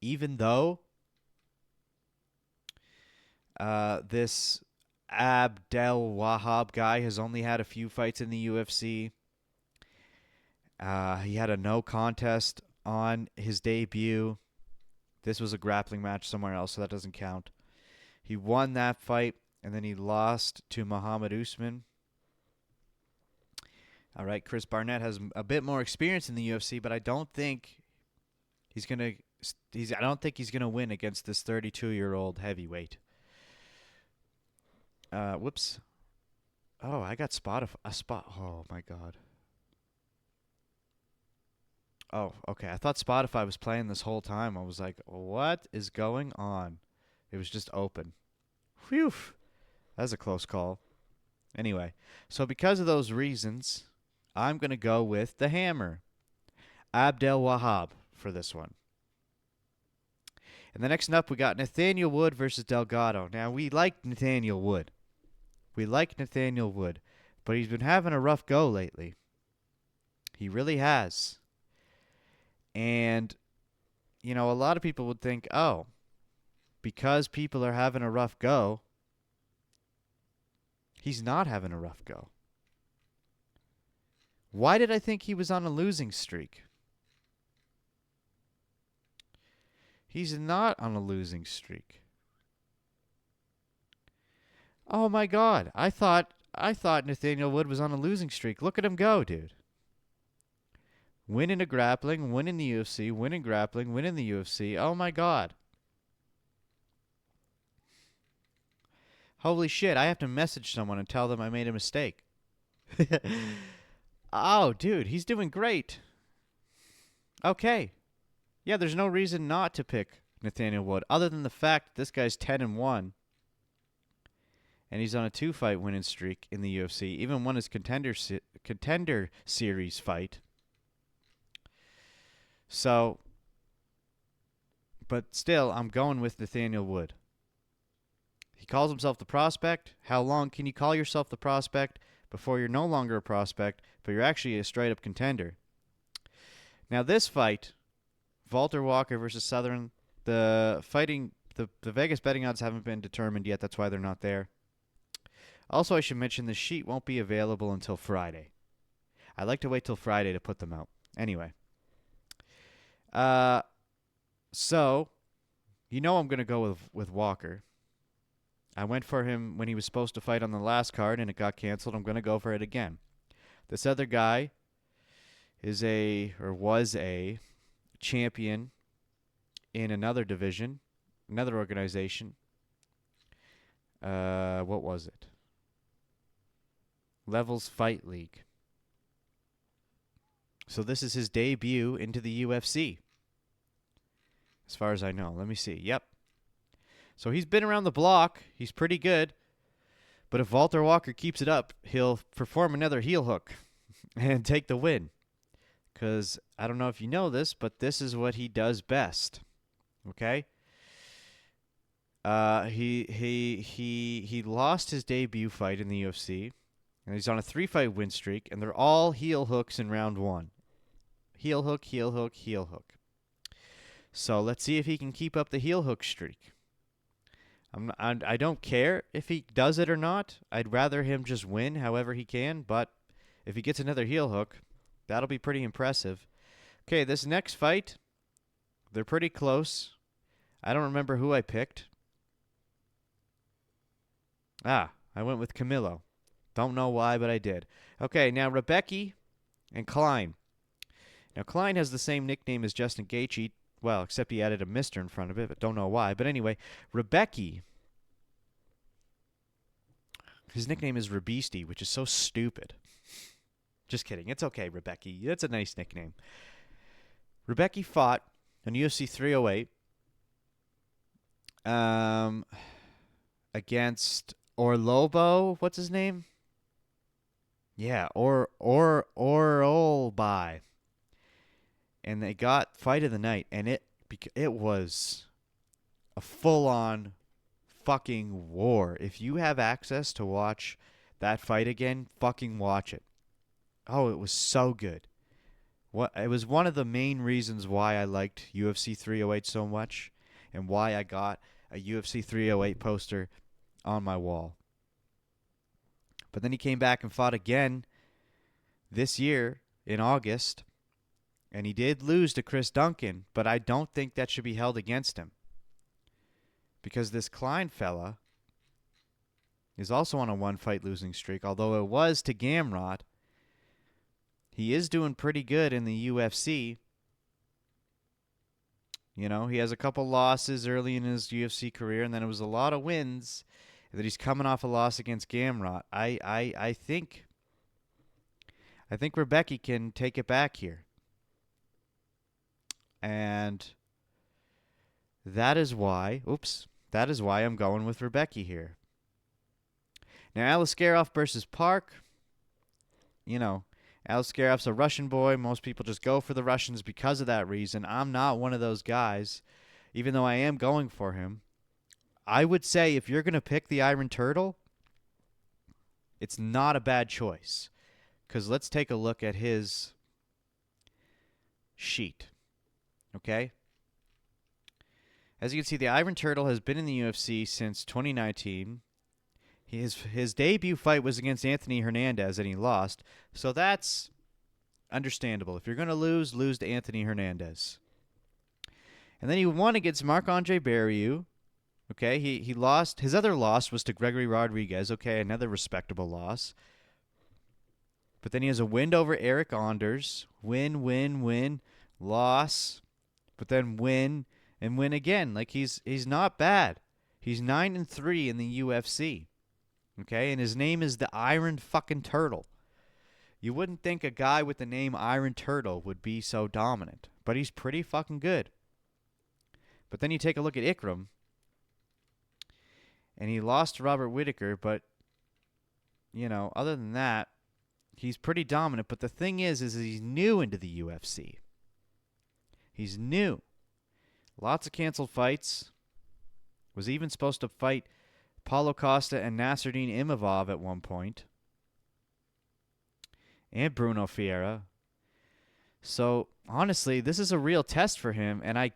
even though this Abdel Wahab guy has only had a few fights in the UFC, he had a no contest on his debut. This was a grappling match somewhere else, so that doesn't count. He won that fight, and then he lost to Muhammad Usman. All right, Chris Barnett has a bit more experience in the UFC, but I don't think he's gonna win against this 32-year-old heavyweight. Whoops. Oh, I got Oh my God. Oh, okay. I thought Spotify was playing this whole time. I was like, what is going on? It was just open. Whew. That was a close call. Anyway, so because of those reasons, I'm going to go with the Hammer, Abdel Wahab, for this one. And the next up, we got Nathaniel Wood versus Delgado. Now, we like Nathaniel Wood. But he's been having a rough go lately. He really has. And, a lot of people would think, oh, because people are having a rough go, he's not having a rough go. Why did I think he was on a losing streak? He's not on a losing streak. Oh my God. I thought Nathaniel Wood was on a losing streak. Look at him go, dude. Win in a grappling, win in the UFC, win in grappling, win in the UFC. Oh my God. Holy shit, I have to message someone and tell them I made a mistake. Oh, dude, he's doing great. Okay. Yeah, there's no reason not to pick Nathaniel Wood, other than the fact this guy's 10-1. And he's on a 2-fight winning streak in the UFC. Even won his contender series fight. So, but still, I'm going with Nathaniel Wood. He calls himself the prospect. How long can you call yourself the prospect before you're no longer a prospect, but you're actually a straight-up contender? Now, this fight, Walter Walker versus Southern, the Vegas betting odds haven't been determined yet. That's why they're not there. Also, I should mention the sheet won't be available until Friday. I like to wait till Friday to put them out. Anyway. So, I'm going to go with Walker. I went for him when he was supposed to fight on the last card, and it got canceled. I'm going to go for it again. This other guy was a champion in another division, another organization. What was it? Levels Fight League. So this is his debut into the UFC. As far as I know. Let me see. Yep. So he's been around the block. He's pretty good. But if Walter Walker keeps it up, he'll perform another heel hook and take the win. Because I don't know if you know this, but this is what he does best. Okay? He lost his debut fight in the UFC. And he's on a 3-fight win streak. And they're all heel hooks in round 1. Heel hook, heel hook, heel hook. So let's see if he can keep up the heel hook streak. I don't care if he does it or not. I'd rather him just win however he can. But if he gets another heel hook, that'll be pretty impressive. Okay, this next fight, they're pretty close. I don't remember who I picked. I went with Camilo. Don't know why, but I did. Okay, now Rebecca and Klein. Now, Klein has the same nickname as Justin Gaethje. Well, except he added a Mr. in front of it, but don't know why. But anyway, Rebecca, his nickname is Rebeasty, which is so stupid. Just kidding. It's okay, Rebecca. That's a nice nickname. Rebecca fought on UFC 308 against Orlobo. What's his name? Yeah, Orolbai. And they got fight of the night, and it was a full-on fucking war. If you have access to watch that fight again, fucking watch it. Oh, it was so good. It was one of the main reasons why I liked UFC 308 so much, and why I got a UFC 308 poster on my wall. But then he came back and fought again this year in August. And he did lose to Chris Duncan, but I don't think that should be held against him. Because this Klein fella is also on a 1-fight losing streak, although it was to Gamrot. He is doing pretty good in the UFC. You know, he has a couple losses early in his UFC career, and then it was a lot of wins that he's coming off a loss against Gamrot. I think Rebecca can take it back here. And that is why I'm going with Rebecca here. Now, Aliskerov versus Park. You know, Aliskerov's a Russian boy. Most people just go for the Russians because of that reason. I'm not one of those guys, even though I am going for him. I would say if you're going to pick the Iron Turtle, it's not a bad choice. Because let's take a look at his sheet. Okay? As you can see, the Iron Turtle has been in the UFC since 2019. His debut fight was against Anthony Hernandez, and he lost. So that's understandable. If you're going to lose to Anthony Hernandez. And then he won against Marc-Andre Barriou. Okay, he lost. His other loss was to Gregory Rodriguez. Okay, another respectable loss. But then he has a win over Eric Anders. Win, loss. But then win and win again. Like he's not bad. He's 9-3 in the UFC. Okay, and his name is the Iron fucking Turtle. You wouldn't think a guy with the name Iron Turtle would be so dominant, but he's pretty fucking good. But then you take a look at Ikram, and he lost to Robert Whittaker, but you know, other than that, he's pretty dominant. But the thing is he's new into the UFC. He's new. Lots of canceled fights. Was even supposed to fight Paulo Costa and Nasruddin Imavov at one point. And Bruno Ferreira. So, honestly, this is a real test for him, and I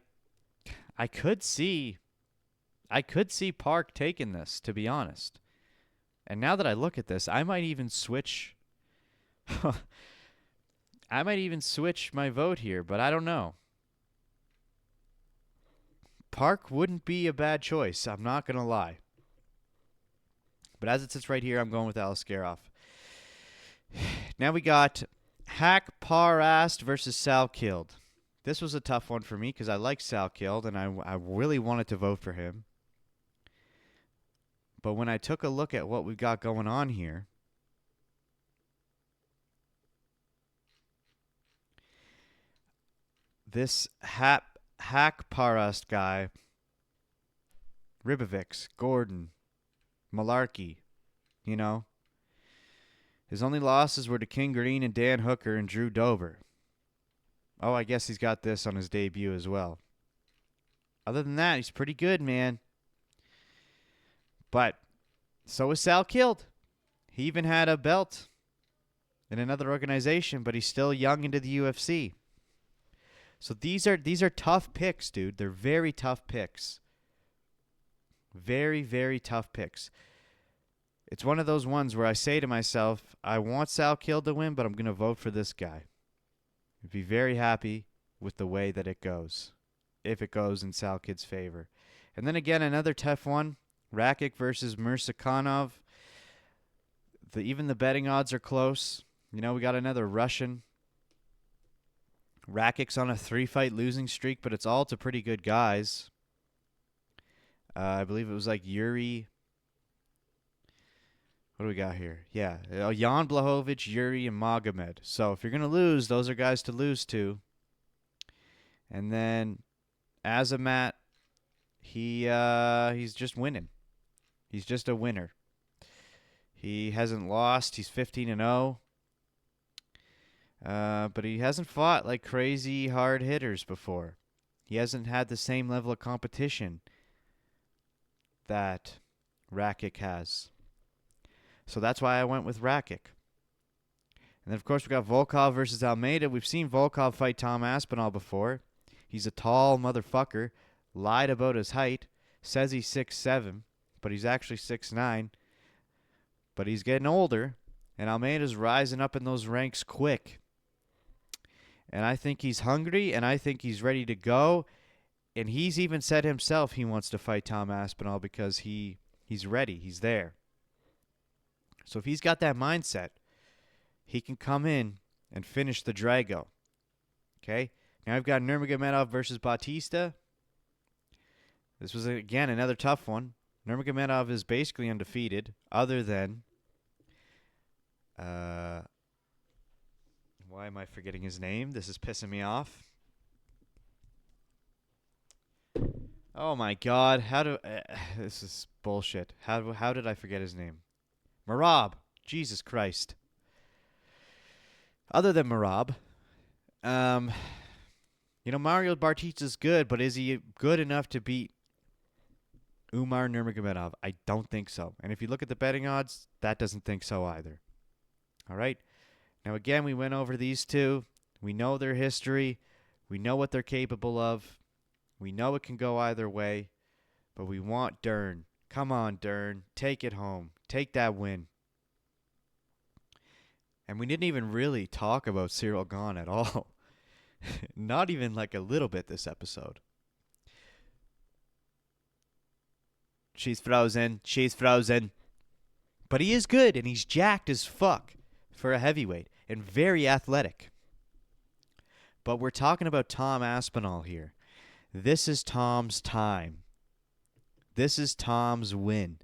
could see Park taking this, to be honest. And now that I look at this, I might even switch my vote here, but I don't know. Park wouldn't be a bad choice, I'm not going to lie. But as it sits right here, I'm going with Askarov. Now we got Hack Parast versus Sal Killed. This was a tough one for me because I like Sal Killed, and I really wanted to vote for him. But when I took a look at what we've got going on here, this Hack Parast guy, Ribovics, Gordon, Malarkey, his only losses were to King Green and Dan Hooker and Drew Dober. Oh, I guess he's got this on his debut as well. Other than that, he's pretty good, man. But so is Sal Killed. He even had a belt in another organization, but he's still young into the UFC. So these are tough picks, dude. They're very tough picks. Very, very tough picks. It's one of those ones where I say to myself, I want Sal Killed to win, but I'm going to vote for this guy. I'd be very happy with the way that it goes, if it goes in Sal Kill's favor. And then again, another tough one, Rakic versus Mursakanov. Even the betting odds are close. We got another Russian. Rakic's on a 3-fight losing streak, but it's all to pretty good guys. I believe it was like Yuri. What do we got here? Yeah, Jan Blachowicz, Yuri, and Magomed. So if you're going to lose, those are guys to lose to. And then Azamat, he's just winning. He's just a winner. He hasn't lost. He's 15-0. But he hasn't fought like crazy hard hitters before. He hasn't had the same level of competition that Rakic has. So that's why I went with Rakic. And then, of course, we got Volkov versus Almeida. We've seen Volkov fight Tom Aspinall before. He's a tall motherfucker. Lied about his height. Says he's 6'7", but he's actually 6'9". But he's getting older, and Almeida's rising up in those ranks quick. And I think he's hungry, and I think he's ready to go. And he's even said himself he wants to fight Tom Aspinall because he's ready. He's there. So if he's got that mindset, he can come in and finish the Drago. Okay? Now I've got Nurmagomedov versus Bautista. This was, again, another tough one. Nurmagomedov is basically undefeated, other than... why am I forgetting his name? This is pissing me off. Oh my God! This is bullshit. How did I forget his name? Merab. Jesus Christ. Other than Merab, Mario Bartista's good, but is he good enough to beat Umar Nurmagomedov? I don't think so. And if you look at the betting odds, that doesn't think so either. All right. Now, again, we went over these two. We know their history. We know what they're capable of. We know it can go either way. But we want Dern. Come on, Dern. Take it home. Take that win. And we didn't even really talk about Ciryl Gane at all. Not even like a little bit this episode. She's frozen. She's frozen. But he is good, and he's jacked as fuck for a heavyweight and very athletic. But we're talking about Tom Aspinall here. This is Tom's time. This is Tom's win.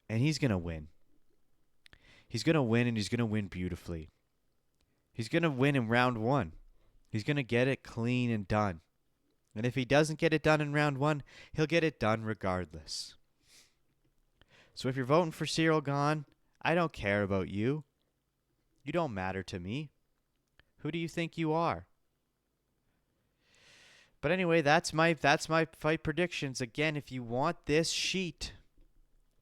And he's going to win. He's going to win, and he's going to win beautifully. He's going to win in round one. He's going to get it clean and done. And if he doesn't get it done in round one, he'll get it done regardless. So if you're voting for Ciryl Gane, I don't care about you. You don't matter to me. Who do you think you are? But anyway, that's my fight predictions. Again, if you want this sheet,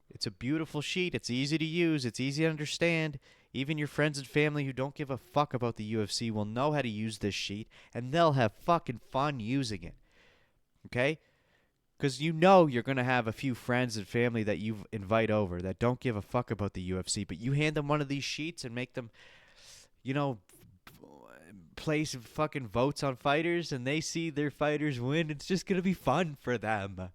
it's a beautiful sheet. It's easy to use. It's easy to understand. Even your friends and family who don't give a fuck about the UFC will know how to use this sheet, and they'll have fucking fun using it. Okay? Because you're going to have a few friends and family that you invite over that don't give a fuck about the UFC, but you hand them one of these sheets and make them, place fucking votes on fighters, and they see their fighters win. It's just going to be fun for them.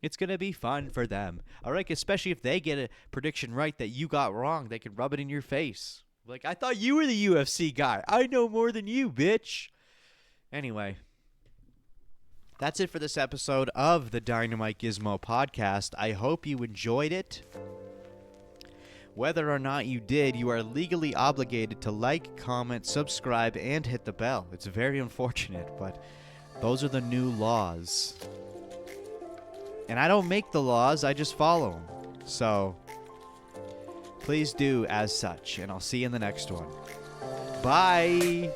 It's going to be fun for them. All right, especially if they get a prediction right that you got wrong. They can rub it in your face. Like, I thought you were the UFC guy. I know more than you, bitch. Anyway, that's it for this episode of the Dynamite Gizmo Podcast. I hope you enjoyed it. Whether or not you did, you are legally obligated to like, comment, subscribe, and hit the bell. It's very unfortunate, but those are the new laws. And I don't make the laws, I just follow them. So, please do as such, and I'll see you in the next one. Bye!